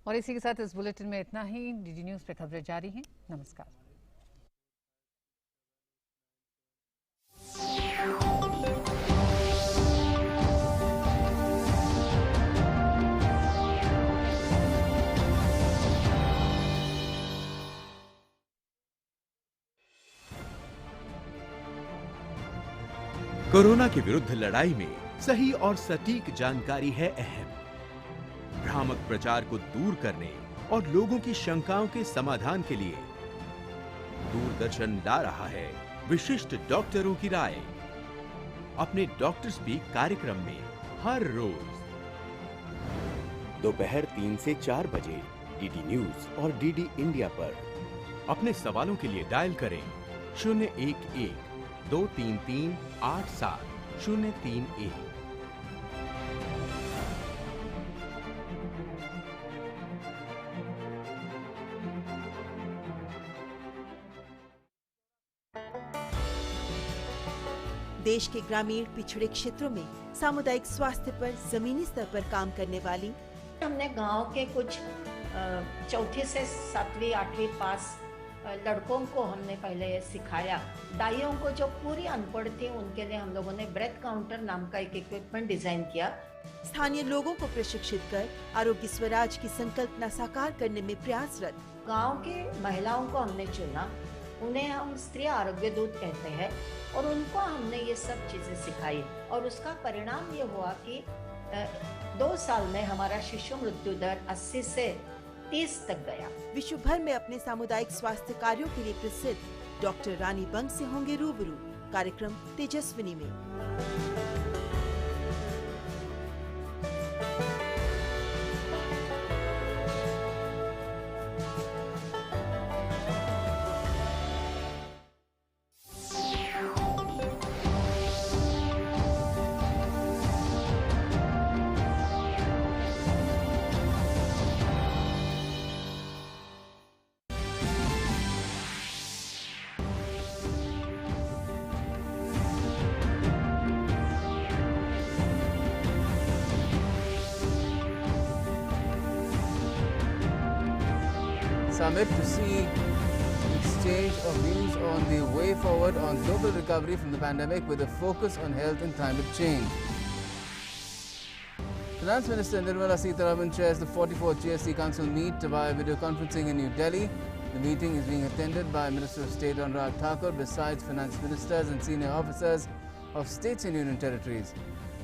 और इसी के साथ इस बुलेटिन में इतना ही। डीडी न्यूज़ पे खबरें जारी हैं। नमस्कार। कोरोना के विरुद्ध लड़ाई में सही और सटीक जानकारी है अहम। भ्रामक प्रचार को दूर करने और लोगों की शंकाओं के समाधान के लिए दूरदर्शन ला रहा है विशिष्ट डॉक्टरों की राय अपने डॉक्टर स्पीक कार्यक्रम में हर रोज दोपहर 3 से 4 बजे डीडी न्यूज और डीडी इंडिया पर। अपने सवालों के लिए डायल करें 011-233-87-031। देश के ग्रामीण पिछड़े क्षेत्रों में सामुदायिक स्वास्थ्य पर जमीनी स्तर पर काम करने वाली हमने गांव के कुछ चौथी से 7वीं 8वीं पास लड़कों को हमने पहले सिखाया। दाइयों को जो पूरी अनपढ़ थी उनके लिए हम लोगों ने ब्रेथ काउंटर नाम का एक इक्विपमेंट डिजाइन किया। स्थानीय लोगों को प्रशिक्षित कर आरोग्य स्वराज की संकल्पना साकार करने में प्रयासरत गांव की महिलाओं को हमने चुना, उन्हें हम स्त्री आरोग्य दूत कहते हैं और उनको हमने ये सब चीजें सिखाई और उसका परिणाम ये हुआ कि 2 साल में हमारा शिशु मृत्यु दर 80 से 30 तक गया। विश्व भर में अपने सामुदायिक स्वास्थ्य कार्यों के लिए प्रसिद्ध डॉक्टर रानी बंग से होंगे रूबरू। कार्यक्रम तेजस्विनी में। Summit to see exchange of views on the way forward on global recovery from the pandemic with a focus on health and climate change. Finance Minister Nirmala Sitharaman chairs the 44th GST Council meet via video conferencing in New Delhi. The meeting is being attended by Minister of State Anurag Thakur besides finance ministers and senior officers of states and union territories.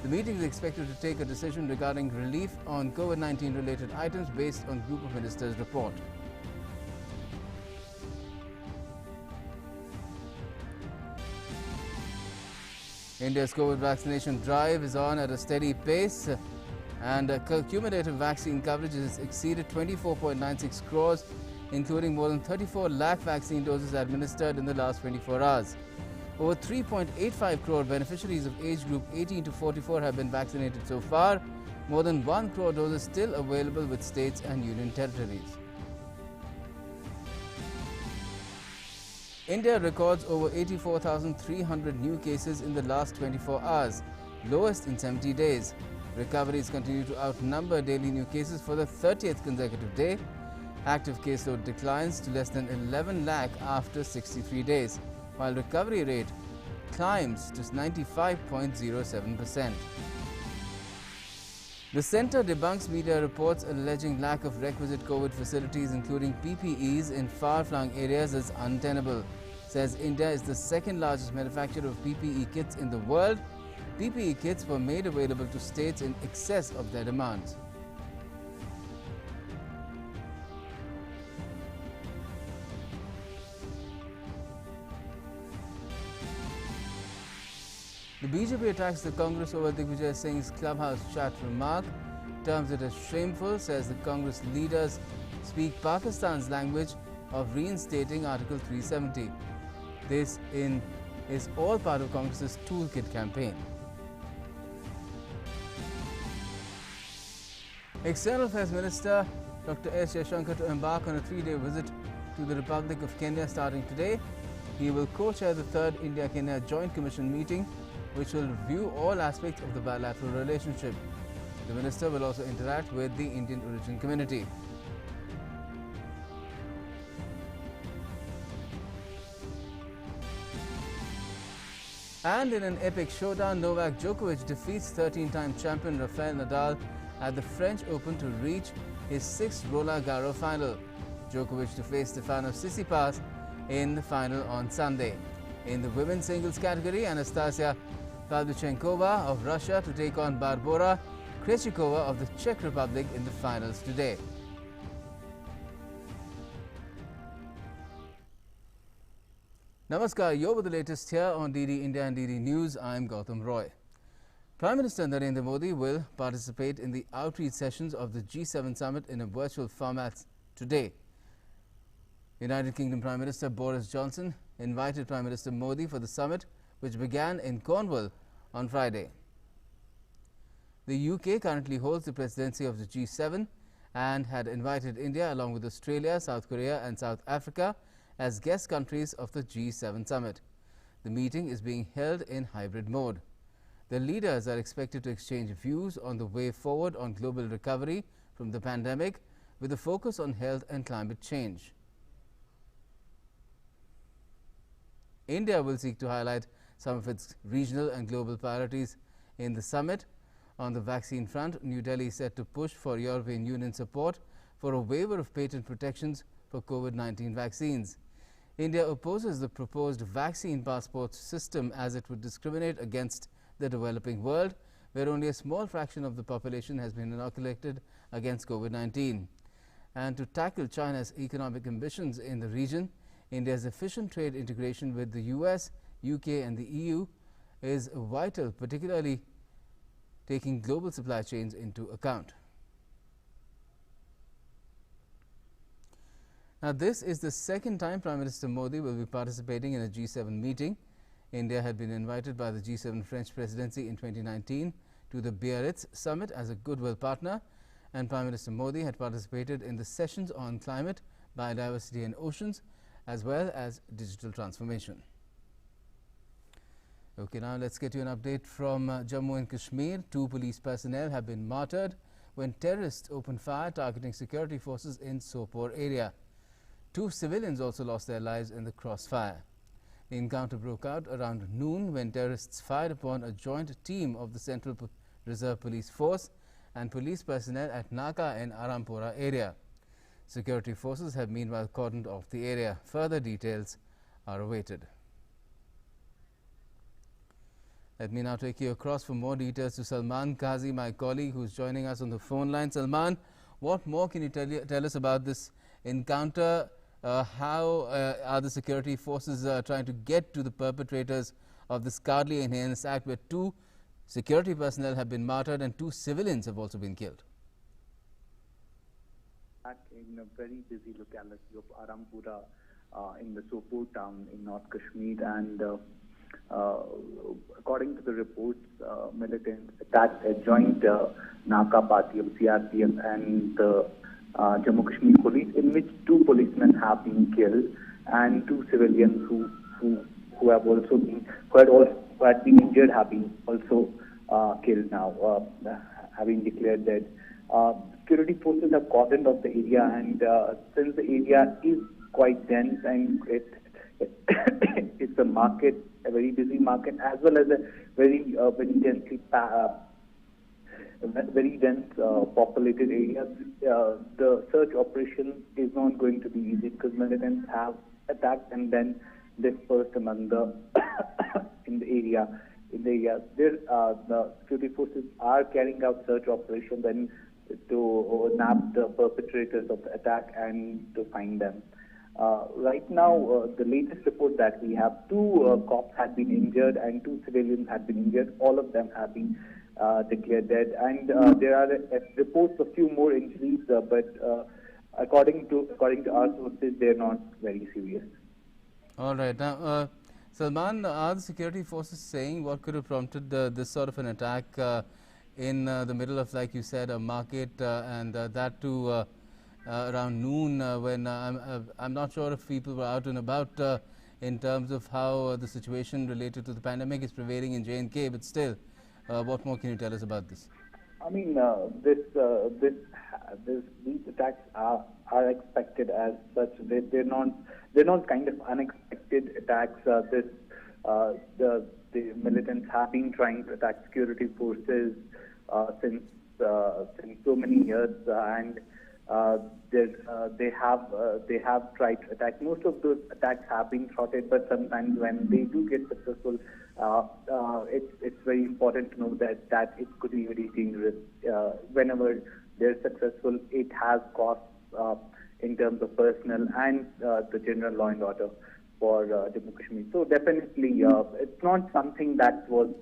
The meeting is expected to take a decision regarding relief on COVID-19 related items based on Group of Ministers report. India's COVID vaccination drive is on at a steady pace and cumulative vaccine coverage has exceeded 24.96 crores, including more than 34 lakh vaccine doses administered in the last 24 hours. Over 3.85 crore beneficiaries of age group 18 to 44 have been vaccinated so far. More than 1 crore doses still available with states and union territories. India records over 84,300 new cases in the last 24 hours, lowest in 70 days. Recoveries continue to outnumber daily new cases for the 30th consecutive day. Active caseload declines to less than 11 lakh after 63 days, while recovery rate climbs to 95.07%. The centre debunks media reports alleging lack of requisite COVID facilities including PPEs in far-flung areas as untenable. Says India is the second largest manufacturer of PPE kits in the world. PPE kits were made available to states in excess of their demands. The BJP attacks the Congress over Digvijay Singh's clubhouse chat remark, terms it as shameful, says the Congress leaders speak Pakistan's language of reinstating Article 370. This is all part of Congress's toolkit campaign. External Affairs Minister Dr. S. Jaishankar to embark on a 3-day visit to the Republic of Kenya starting today. He will co-chair the 3rd India-Kenya Joint Commission meeting, which will review all aspects of the bilateral relationship. The minister will also interact with the Indian origin community. And in an epic showdown, Novak Djokovic defeats 13-time champion Rafael Nadal at the French Open to reach his 6th Roland Garros final. Djokovic to face Stefanos Tsitsipas in the final on Sunday. In the women's singles category, Anastasia Pavlyuchenkova of Russia to take on Barbora Krejcikova of the Czech Republic in the finals today. Namaskar, you're with the latest here on DD India and DD News. I'm Gautam Roy. Prime Minister Narendra Modi will participate in the outreach sessions of the G7 summit in a virtual format today. United Kingdom Prime Minister Boris Johnson invited Prime Minister Modi for the summit, which began in Cornwall on Friday. The UK currently holds the presidency of the G7 and had invited India along with Australia, South Korea and South Africa as guest countries of the G7 summit. The meeting is being held in hybrid mode. The leaders are expected to exchange views on the way forward on global recovery from the pandemic with a focus on health and climate change. India will seek to highlight some of its regional and global priorities in the summit. On the vaccine front, New Delhi is set to push for European Union support for a waiver of patent protections for COVID-19 vaccines. India opposes the proposed vaccine passport system as it would discriminate against the developing world, where only a small fraction of the population has been inoculated against COVID-19. And to tackle China's economic ambitions in the region, India's efficient trade integration with the US, UK and the EU is vital, particularly taking global supply chains into account. Now, this is the second time Prime Minister Modi will be participating in a G7 meeting. India had been invited by the G7 French presidency in 2019 to the Biarritz summit as a goodwill partner, and Prime Minister Modi had participated in the sessions on climate, biodiversity and oceans, as well as digital transformation. Okay, now let's get you an update from Jammu and Kashmir. 2 police personnel have been martyred when terrorists opened fire targeting security forces in Sopore area. 2 civilians also lost their lives in the crossfire. The encounter broke out around noon when terrorists fired upon a joint team of the Central Reserve Police Force and police personnel at Naka and Arampora area. Security forces have meanwhile cordoned off the area. Further details are awaited. Let me now take you across for more details to Salman Qazi, my colleague who's joining us on the phone line. Salman, what more can you tell us about this encounter? How are the security forces trying to get to the perpetrators of this cowardly and heinous act where 2 security personnel have been martyred and 2 civilians have also been killed? In a very busy locality of Arampura in the Sopore town in North Kashmir, and according to the reports, militants attacked a joint Naka party of CRPF and Jammu Kashmir police, in which 2 policemen have been killed and 2 civilians who have also been who had been injured have been also killed now, having declared dead. Security forces have cordoned off the area, and since the area is quite dense and it's a market, a very busy market, as well as a very densely very dense populated area. The search operation is not going to be easy because militants have attacked and then dispersed among the in the area. The security forces are carrying out search operations and to nab the perpetrators of the attack and to find them. Right now, the latest report that we have, 2 cops had been injured and 2 civilians had been injured. All of them have been declared dead, and there are reports of few more injuries, but according to our sources, they're not very serious. All right. Now, Salman, are the security forces saying what could have prompted this sort of an attack in the middle of, like you said, a market, and that too around noon, when I'm not sure if people were out and about in terms of how the situation related to the pandemic is prevailing in J&K, but still, what more can you tell us about this? I mean, these attacks are expected as such. They're not kind of unexpected attacks. The militants have been trying to attack security forces since so many years, and they have tried to attack. Most of those attacks have been thwarted, but sometimes when they do get successful, it's very important to know that it could be very dangerous. Whenever they're successful, it has costs in terms of personnel and the general law and order for Jammu Kashmir. So definitely, it's not something that was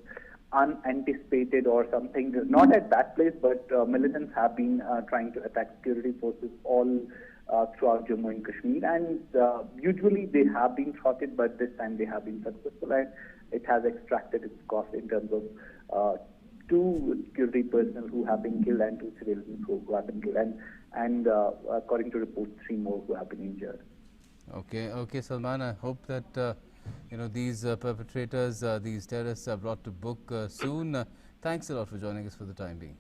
unanticipated or something, not at that place, but militants have been trying to attack security forces all throughout Jammu and Kashmir, and usually they have been thwarted, but this time they have been successful, and it has extracted its cost in terms of 2 security personnel who have been killed and 2 civilians who have been killed, and according to reports, 3 more who have been injured. Okay, Salman, I hope that these perpetrators, these terrorists are brought to book soon. Thanks a lot for joining us for the time being.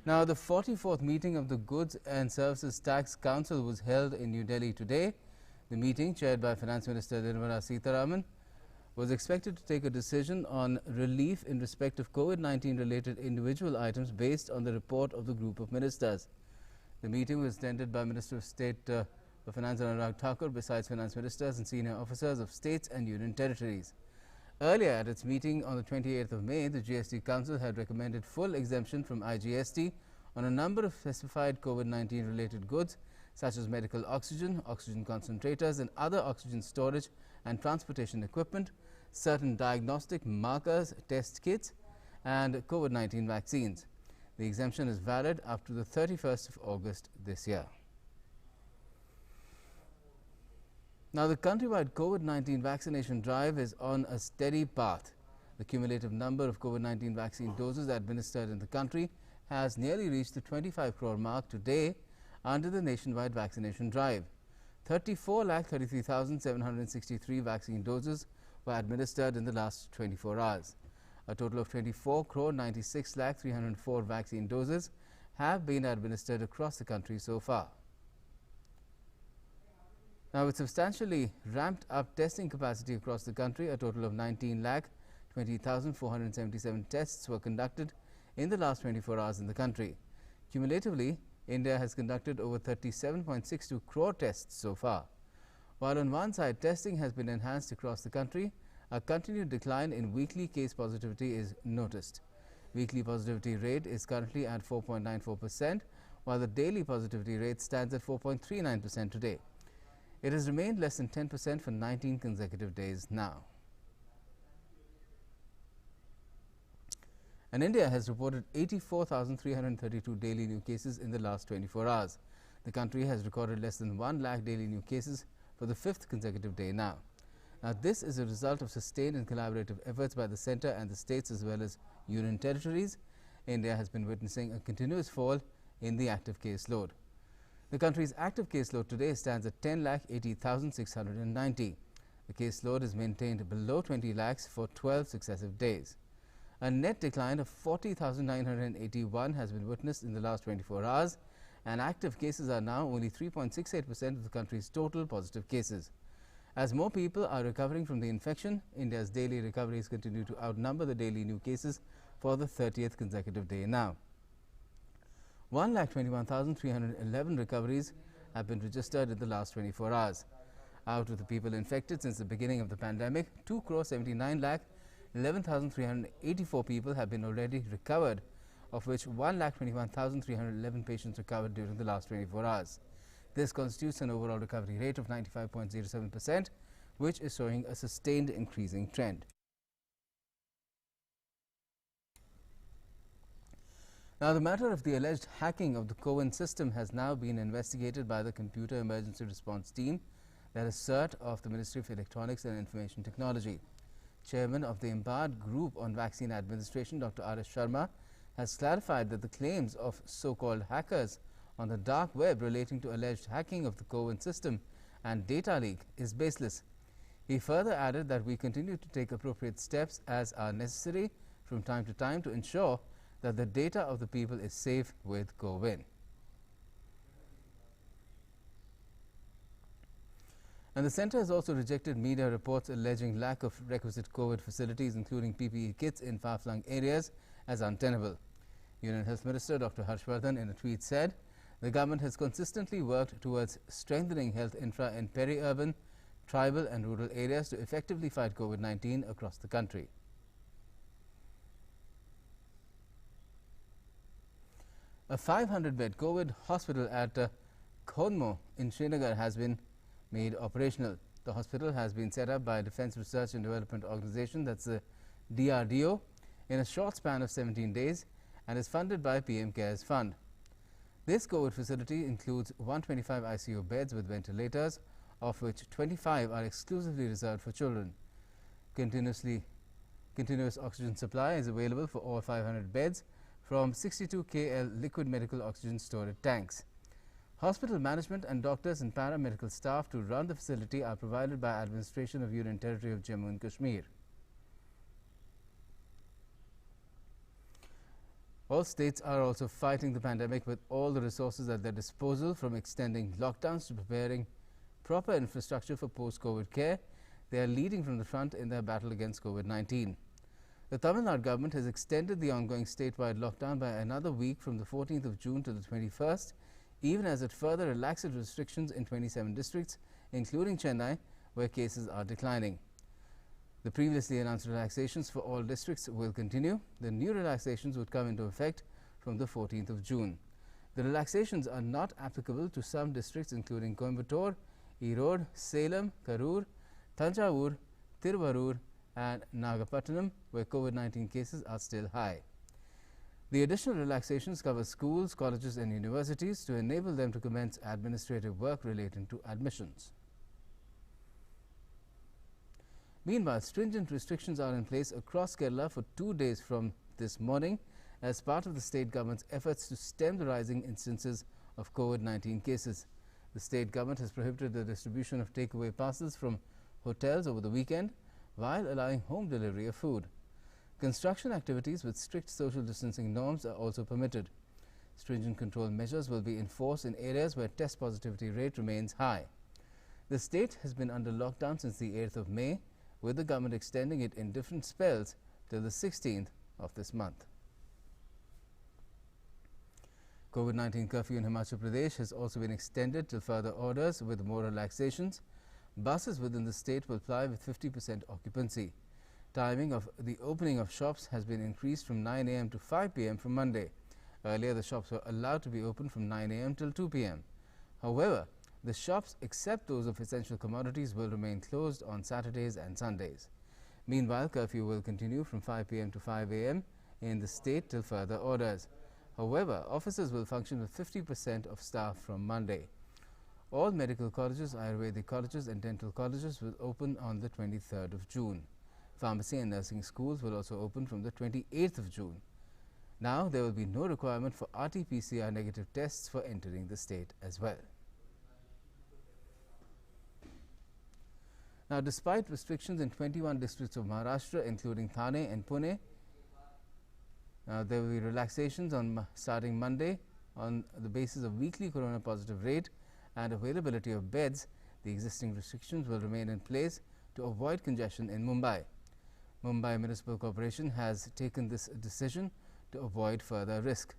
Now, the 44th meeting of the Goods and Services Tax Council was held in New Delhi today. The meeting, chaired by Finance Minister Nirmala Sitharaman, was expected to take a decision on relief in respect of COVID-19 related individual items based on the report of the group of ministers. The meeting was attended by Minister of State for Finance Anurag Thakur, besides finance ministers and senior officers of states and union territories. Earlier at its meeting on the 28th of May, the GST Council had recommended full exemption from IGST on a number of specified COVID-19 related goods such as medical oxygen, oxygen concentrators and other oxygen storage and transportation equipment, certain diagnostic markers, test kits and COVID-19 vaccines. The exemption is valid up to the 31st of August this year. Now, the countrywide COVID-19 vaccination drive is on a steady path. The cumulative number of COVID-19 vaccine doses administered in the country has nearly reached the 25 crore mark today under the nationwide vaccination drive. 34,33,763 vaccine doses were administered in the last 24 hours. A total of 24 crore 96,304 vaccine doses have been administered across the country so far. Now, with substantially ramped up testing capacity across the country, a total of 19,20,477 tests were conducted in the last 24 hours in the country. Cumulatively, India has conducted over 37.62 crore tests so far. While on one side testing has been enhanced across the country, a continued decline in weekly case positivity is noticed. Weekly positivity rate is currently at 4.94%, while the daily positivity rate stands at 4.39% today. It has remained less than 10% for 19 consecutive days now. And India has reported 84,332 daily new cases in the last 24 hours. The country has recorded less than 1 lakh daily new cases for the 5th consecutive day now. Now, this is a result of sustained and collaborative efforts by the centre and the states as well as union territories. India has been witnessing a continuous fall in the active caseload. The country's active caseload today stands at 10,80,690. The caseload is maintained below 20 lakhs for 12 successive days. A net decline of 40,981 has been witnessed in the last 24 hours, and active cases are now only 3.68% of the country's total positive cases. As more people are recovering from the infection, India's daily recoveries continue to outnumber the daily new cases for the 30th consecutive day now. 1,21,311 recoveries have been registered in the last 24 hours. Out of the people infected since the beginning of the pandemic, 2,79,11,384 people have been already recovered, of which 1,21,311 patients recovered during the last 24 hours. This constitutes an overall recovery rate of 95.07%, which is showing a sustained increasing trend. Now, the matter of the alleged hacking of the COWIN system has now been investigated by the Computer Emergency Response Team, that is CERT, of the Ministry of Electronics and Information Technology. Chairman of the Empowered Group on Vaccine Administration, Dr. R.S. Sharma, has clarified that the claims of so-called hackers on the dark web relating to alleged hacking of the COWIN system and data leak is baseless. He further added that we continue to take appropriate steps as are necessary from time to time to ensure that the data of the people is safe with COWIN. And the centre has also rejected media reports alleging lack of requisite COVID facilities, including PPE kits in far-flung areas, as untenable. Union Health Minister Dr. Harshvardhan in a tweet said, the government has consistently worked towards strengthening health infra in peri-urban, tribal and rural areas to effectively fight COVID-19 across the country. A 500-bed COVID hospital at Khonmo in Srinagar has been made operational. The hospital has been set up by Defence Research and Development Organisation, that's the DRDO, in a short span of 17 days and is funded by PM CARES Fund. This COVID facility includes 125 ICU beds with ventilators, of which 25 are exclusively reserved for children. Continuous oxygen supply is available for all 500 beds from 62 KL liquid medical oxygen storage tanks. Hospital management and doctors and paramedical staff to run the facility are provided by Administration of Union Territory of Jammu and Kashmir. All states are also fighting the pandemic with all the resources at their disposal, from extending lockdowns to preparing proper infrastructure for post-COVID care. They are leading from the front in their battle against COVID-19. The Tamil Nadu government has extended the ongoing statewide lockdown by another week from the 14th of June to the 21st, even as it further relaxes restrictions in 27 districts, including Chennai, where cases are declining. The previously announced relaxations for all districts will continue. The new relaxations would come into effect from the 14th of June. The relaxations are not applicable to some districts including Coimbatore, Erode, Salem, Karur, Thanjavur, Tiruvarur and Nagapattinam, where COVID-19 cases are still high. The additional relaxations cover schools, colleges and universities to enable them to commence administrative work relating to admissions. Meanwhile, stringent restrictions are in place across Kerala for 2 days from this morning as part of the state government's efforts to stem the rising instances of COVID-19 cases. The state government has prohibited the distribution of takeaway parcels from hotels over the weekend, while allowing home delivery of food. Construction activities with strict social distancing norms are also permitted. Stringent control measures will be enforced in areas where test positivity rate remains high. The state has been under lockdown since the 8th of May, with the government extending it in different spells till the 16th of this month. COVID-19 curfew in Himachal Pradesh has also been extended till further orders with more relaxations. Buses within the state will ply with 50% occupancy. Timing of the opening of shops has been increased from 9 a.m. to 5 p.m. from Monday. Earlier, the shops were allowed to be open from 9 a.m. till 2 p.m. However, the shops, except those of essential commodities, will remain closed on Saturdays and Sundays. Meanwhile, curfew will continue from 5 p.m. to 5 a.m. in the state till further orders. However, offices will function with 50% of staff from Monday. All medical colleges, Ayurvedic colleges and dental colleges will open on the 23rd of June. Pharmacy and nursing schools will also open from the 28th of June. Now there will be no requirement for RT-PCR negative tests for entering the state as well. Now, despite restrictions in 21 districts of Maharashtra, including Thane and Pune, there will be relaxations on starting Monday on the basis of weekly corona positive rate and availability of beds. The existing restrictions will remain in place to avoid congestion in Mumbai. Mumbai Municipal Corporation has taken this decision to avoid further risk.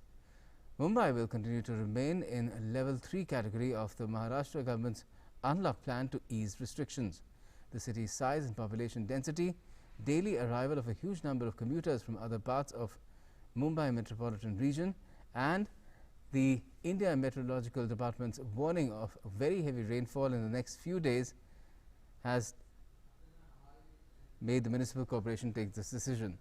Mumbai will continue to remain in level 3 category of the Maharashtra government's unlock plan to ease restrictions. The city's size and population density, daily arrival of a huge number of commuters from other parts of Mumbai metropolitan region, and the India Meteorological Department's warning of very heavy rainfall in the next few days has made the municipal corporation take this decision.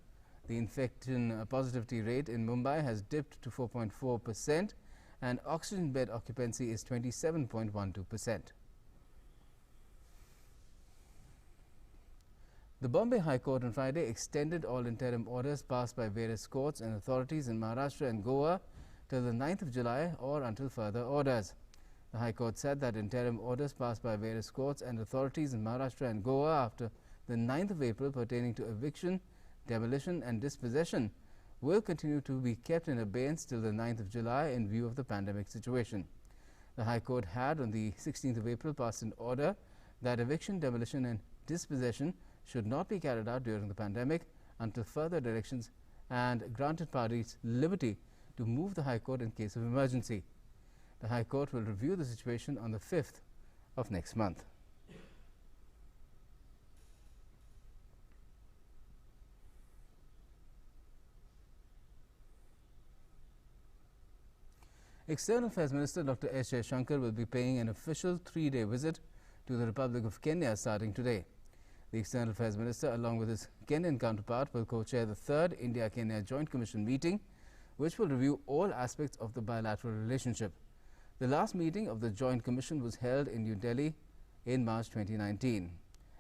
The infection positivity rate in Mumbai has dipped to 4.4% and oxygen bed occupancy is 27.12%. The Bombay High Court on Friday extended all interim orders passed by various courts and authorities in Maharashtra and Goa till the 9th of July or until further orders. The High Court said that interim orders passed by various courts and authorities in Maharashtra and Goa after the 9th of April pertaining to eviction, demolition and dispossession will continue to be kept in abeyance till the 9th of July in view of the pandemic situation. The High Court had on the 16th of April passed an order that eviction, demolition and dispossession should not be carried out during the pandemic until further directions, and granted parties liberty to move the High Court in case of emergency. The High Court will review the situation on the 5th of next month. External Affairs Minister Dr. S. Jaishankar will be paying an official 3-day visit to the Republic of Kenya starting today. The External Affairs Minister, along with his Kenyan counterpart, will co-chair the 3rd India-Kenya Joint Commission meeting, which will review all aspects of the bilateral relationship. The last meeting of the Joint Commission was held in New Delhi in March 2019.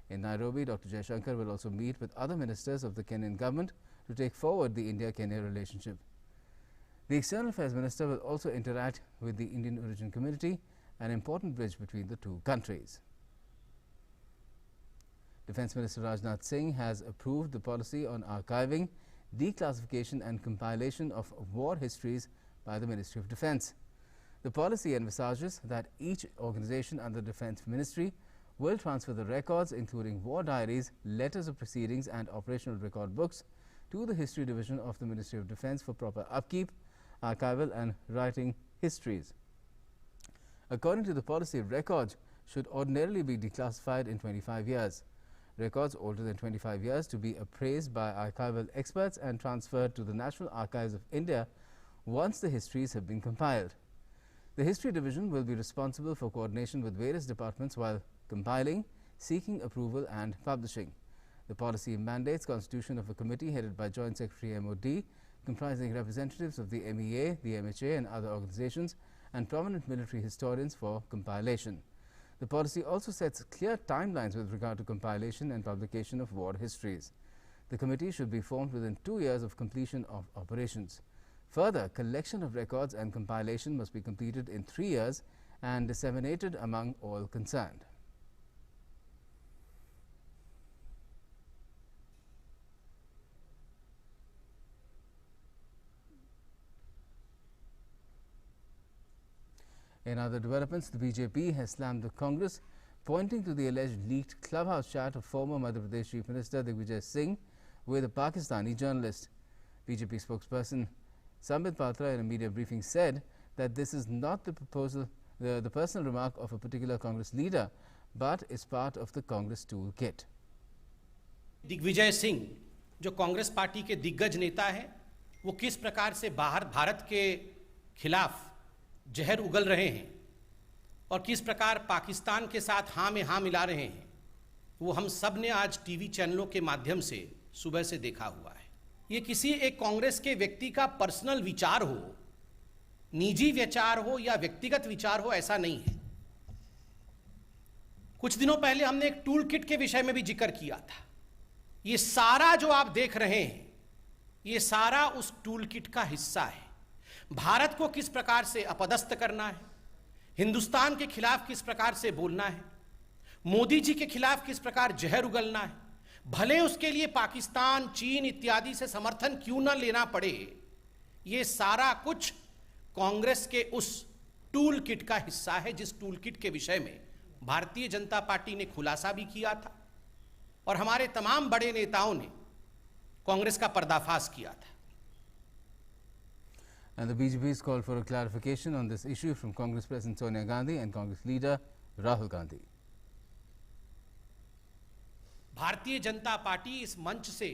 In Nairobi, Dr. Jaishankar will also meet with other ministers of the Kenyan government to take forward the India-Kenya relationship. The External Affairs Minister will also interact with the Indian origin community, an important bridge between the two countries. Defence Minister Rajnath Singh has approved the policy on archiving, declassification and compilation of war histories by the Ministry of Defence. The policy envisages that each organisation under the Defence Ministry will transfer the records, including war diaries, letters of proceedings and operational record books, to the History Division of the Ministry of Defence for proper upkeep, archival and writing histories. According to the policy, records should ordinarily be declassified in 25 years. Records older than 25 years to be appraised by archival experts and transferred to the National Archives of India once the histories have been compiled. The History Division will be responsible for coordination with various departments while compiling, seeking approval and publishing. The policy mandates constitution of a committee headed by Joint Secretary MOD, comprising representatives of the MEA, the MHA and other organizations and prominent military historians for compilation. The policy also sets clear timelines with regard to compilation and publication of war histories. The committee should be formed within 2 years of completion of operations. Further, collection of records and compilation must be completed in 3 years and disseminated among all concerned. In other developments, the BJP has slammed the Congress, pointing to the alleged leaked clubhouse chat of former Madhya Pradesh Chief Minister Digvijay Singh with a Pakistani journalist. BJP spokesperson Sambit Patra in a media briefing said that this is not the personal remark of a particular Congress leader, but is part of the Congress toolkit. Digvijay Singh जो Congress party के दिग्गज नेता हैं, वो किस प्रकार से बाहर भारत के खिलाफ जहर उगल रहे हैं और किस प्रकार पाकिस्तान के साथ हाँ में हाँ मिला रहे हैं, वो हम सब ने आज टीवी चैनलों के माध्यम से सुबह से देखा हुआ है। ये किसी एक कांग्रेस के व्यक्ति का पर्सनल विचार हो, निजी विचार हो या व्यक्तिगत विचार हो, ऐसा नहीं है। कुछ दिनों पहले हमने एक टूल किट के विषय में भी जिक्र किया था। ये सारा जो आप देख रहे हैं, ये सारा उस टूल किट का हिस्सा है। भारत को किस प्रकार से अपदस्थ करना है, हिंदुस्तान के खिलाफ किस प्रकार से बोलना है, मोदी जी के खिलाफ किस प्रकार जहर उगलना है, भले उसके लिए पाकिस्तान, चीन इत्यादि से समर्थन क्यों न लेना पड़े, ये सारा कुछ कांग्रेस के उस टूल किट का हिस्सा है, जिस टूल किट के विषय में भारतीय जनता पार्टी ने खुलासा भी किया था और हमारे तमाम बड़े नेताओं ने कांग्रेस का पर्दाफाश किया था। And the BJP has called for a clarification on this issue from Congress President Sonia Gandhi and Congress leader Rahul Gandhi. Bharatiya Janata party इस मंच से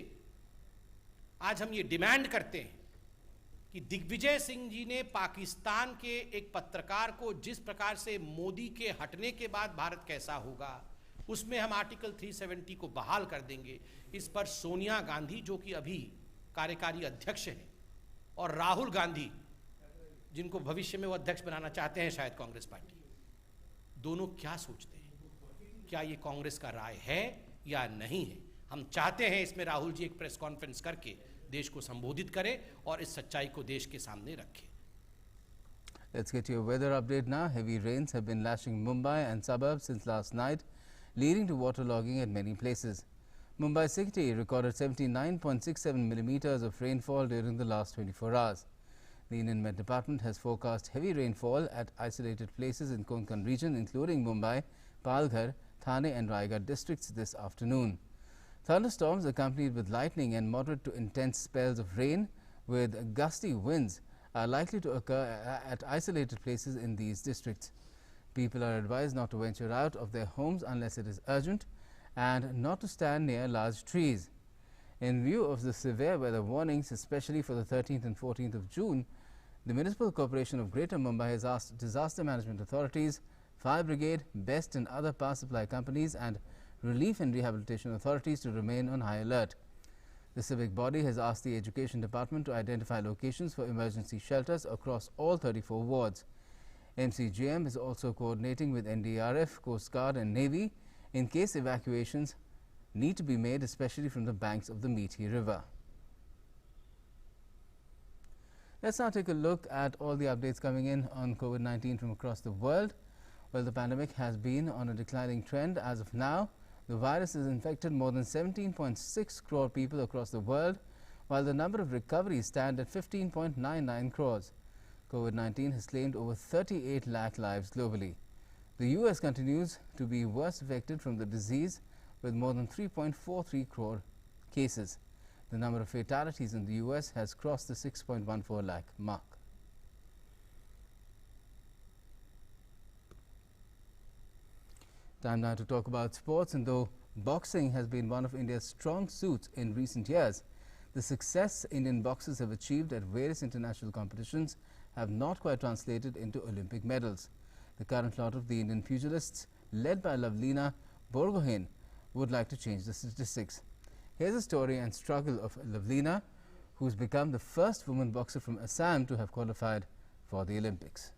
आज हम ये डिमांड करते हैं कि दिग्विजय सिंह जी ने पाकिस्तान के एक पत्रकार को जिस प्रकार से मोदी के हटने के बाद भारत कैसा होगा, उसमें हम आर्टिकल 370 को बहाल कर देंगे। इस पर सोनिया गांधी, जो कि अभी कार्यकारी अध्यक्ष हैं, और राहुल गांधी, जिनको भविष्य में वो अध्यक्ष बनाना चाहते हैं शायद कांग्रेस पार्टी, दोनों क्या सोचते हैं? क्या ये कांग्रेस का राय है या नहीं है? हम चाहते हैं इसमें राहुल जी एक प्रेस कॉन्फ्रेंस करके देश को संबोधित करें और इस सच्चाई को देश के सामने रखें। Let's get your weather update now. Heavy rains have been lashing Mumbai and suburbs since last night, leading to waterlogging at many places. Mumbai City recorded 79.67 millimeters of rainfall during the last 24 hours. The Indian Met Department has forecast heavy rainfall at isolated places in Konkan region, including Mumbai, Palghar, Thane and Raigad districts this afternoon. Thunderstorms accompanied with lightning and moderate to intense spells of rain with gusty winds are likely to occur at isolated places in these districts. People are advised not to venture out of their homes unless it is urgent and not to stand near large trees. In view of the severe weather warnings, especially for the 13th and 14th of June, the Municipal Corporation of Greater Mumbai has asked disaster management authorities, fire brigade, BEST and other power supply companies and relief and rehabilitation authorities to remain on high alert. The civic body has asked the Education Department to identify locations for emergency shelters across all 34 wards. MCGM is also coordinating with NDRF, Coast Guard and Navy in case evacuations need to be made, especially from the banks of the Meethi River. Let's now take a look at all the updates coming in on COVID-19 from across the world. Well, the pandemic has been on a declining trend as of now. The virus has infected more than 17.6 crore people across the world, while the number of recoveries stand at 15.99 crores. COVID-19 has claimed over 38 lakh lives globally. The US continues to be worst affected from the disease with more than 3.43 crore cases. The number of fatalities in the US has crossed the 6.14 lakh mark. Time now to talk about sports, and though boxing has been one of India's strong suits in recent years, the success Indian boxers have achieved at various international competitions have not quite translated into Olympic medals. The current lot of the Indian pugilists, led by Lavlina Borgohain, would like to change the statistics. Here's the story and struggle of Lavlina, who's become the first woman boxer from Assam to have qualified for the Olympics.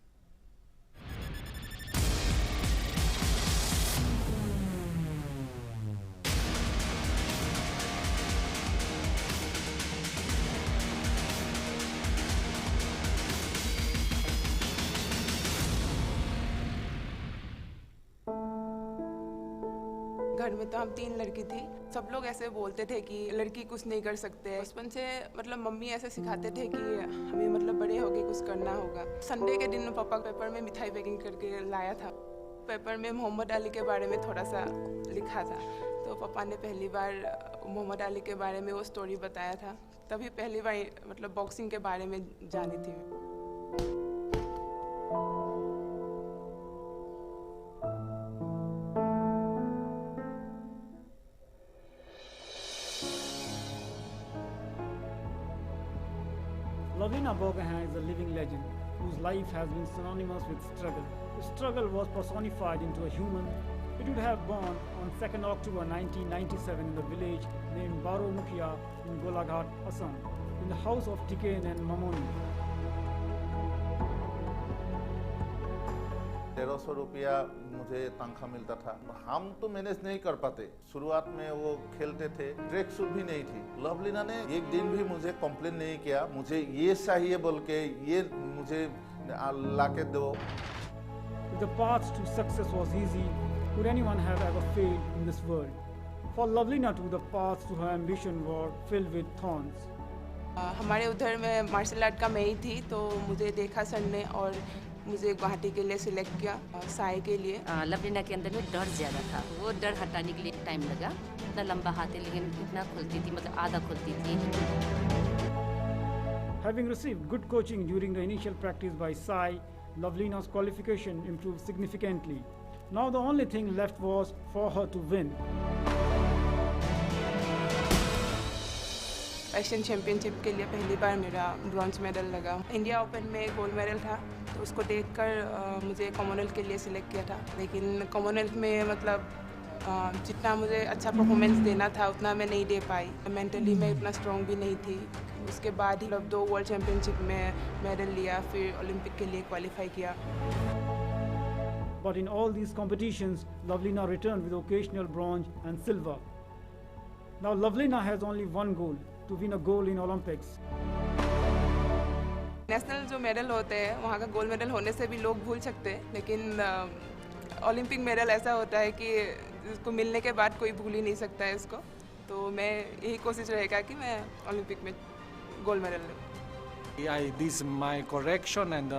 घर में तो हम 3 लड़की थी। सब लोग ऐसे बोलते थे कि लड़की कुछ नहीं कर सकते। बचपन से मतलब मम्मी ऐसे सिखाते थे कि हमें मतलब बड़े होके कुछ करना होगा। संडे के दिन पापा पेपर में मिठाई पैकिंग करके लाया था। पेपर में मोहम्मद अली के बारे में थोड़ा सा लिखा था, तो पापा ने पहली बार मोहम्मद अली के बारे में वो स्टोरी बताया था। तभी पहली बार मतलब बॉक्सिंग के बारे में जानी थी। Lavlina Borgohain is a living legend whose life has been synonymous with struggle. The struggle was personified into a human. It would have born on 2nd October 1997 in the village named Baro Mukhia in Golaghat, Assam, in the house of Tikain and Mamoni. 1300 रुपया मुझे तनख्वाह मिलता था। हम तो manage नहीं कर पाते। शुरुआत में वो खेलते थे, ट्रैक सूट भी नहीं थी। लवलीना ने एक दिन भी मुझे कंप्लेन नहीं किया, मुझे ये चाहिए बोल के, ये मुझे लाके दो। The path to success was easy. Could anyone have ever failed in this world? For Lovelina too, the path to her ambition were filled with thorns. हमारे उधर में मार्शल आर्ट का मैं ही थी, तो मुझे देखा सर ने और मुझे गुवाहाटी के लिए सिलेक्ट किया, साई के लिए। लवलीना के अंदर में डर ज़्यादा था, वो डर हटाने के लिए टाइम लगा। इतना लंबा हाथ है लेकिन इतना खुलती थी, मतलब आधा खुलती थी। Having received good coaching during the initial practice by Sai, Lovelina's qualification improved significantly. Now the only thing left was for her to win. Asian championship के लिए पहली बार मेरा ब्रॉन्ज मेडल लगा। इंडिया ओपन में गोल्ड मेडल था, तो उसको देखकर मुझे कॉमनवेल्थ के लिए सिलेक्ट किया था। लेकिन कॉमनवेल्थ में मतलब जितना मुझे अच्छा परफॉर्मेंस देना था उतना मैं नहीं दे पाई। मेंटली मैं इतना स्ट्रॉन्ग भी नहीं थी। उसके बाद ही 2 वर्ल्ड चैंपियनशिप में मेडल लिया, फिर ओलंपिक के लिए क्वालिफाई किया। But in all these competitions, Lovelina returned with occasional bronze and silver. Now Lovelina has only one goal, to win a gold in Olympics. National जो मेडल होते हैं वहाँ का गोल्ड मेडल होने से भी लोग भूल सकते हैं, लेकिन ओलंपिक मेडल ऐसा होता है कि इसको मिलने के बाद कोई भूल ही नहीं सकता है इसको। तो मैं यही कोशिश रहेगा कि मैं ओलंपिक में गोल्ड मेडल लूँ। This is my correction, and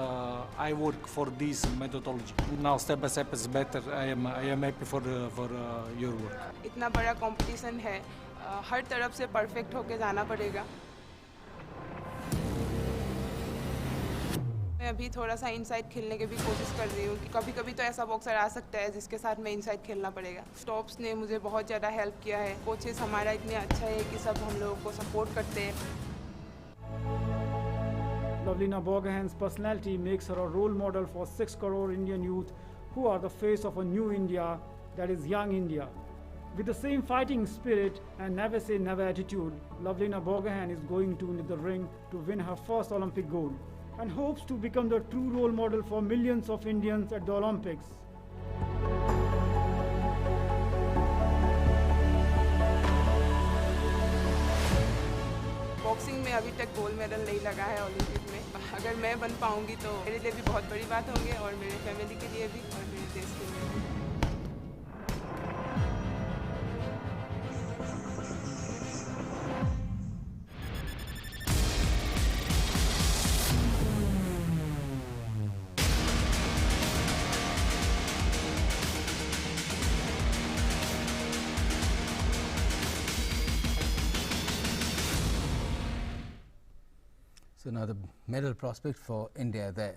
I work for this methodology. Now step by step is better. I am happy for your work. इतना बड़ा कंपटीशन है, हर तरफ से परफेक्ट होके जाना पड़ेगा। मैं अभी थोड़ा सा इनसाइड खेलने की भी कोशिश कर रही हूँ कि कभी कभी तो ऐसा बॉक्सर आ सकता है जिसके साथ मैं इनसाइड खेलना पड़ेगा। स्टॉप्स ने मुझे बहुत ज़्यादा हेल्प किया है। कोचेस हमारा इतने अच्छा है कि सब हम लोगों को सपोर्ट करते हैं। Lovelina Borgohain's personality makes her a role model for 6 crore Indian youth who are the face of a new India, that is young India. With the same fighting spirit and never say never attitude, Lovelina Borgohain is going to the ring to win her first Olympic gold and hopes to become the true role model for millions of Indians at the Olympics. Boxing में अभी तक gold medal नहीं लगा है Olympic में। अगर मैं बन पाऊंगी तो मेरे लिए भी बहुत बड़ी बात होंगी, और मेरे फैमिली के लिए भी और मेरे देश के लिए भी। So now the medal prospect for India there.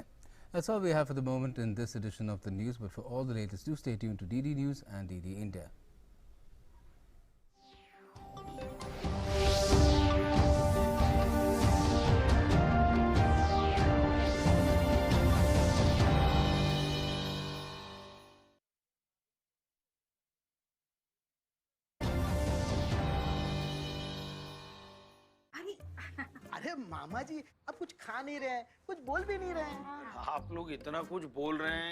That's all we have for the moment in this edition of the news, but for all the latest, do stay tuned to DD News and DD India. अरे मामा जी, अब कुछ खा नहीं रहे हैं, कुछ बोल भी नहीं रहे हैं। आप लोग इतना कुछ बोल रहे हैं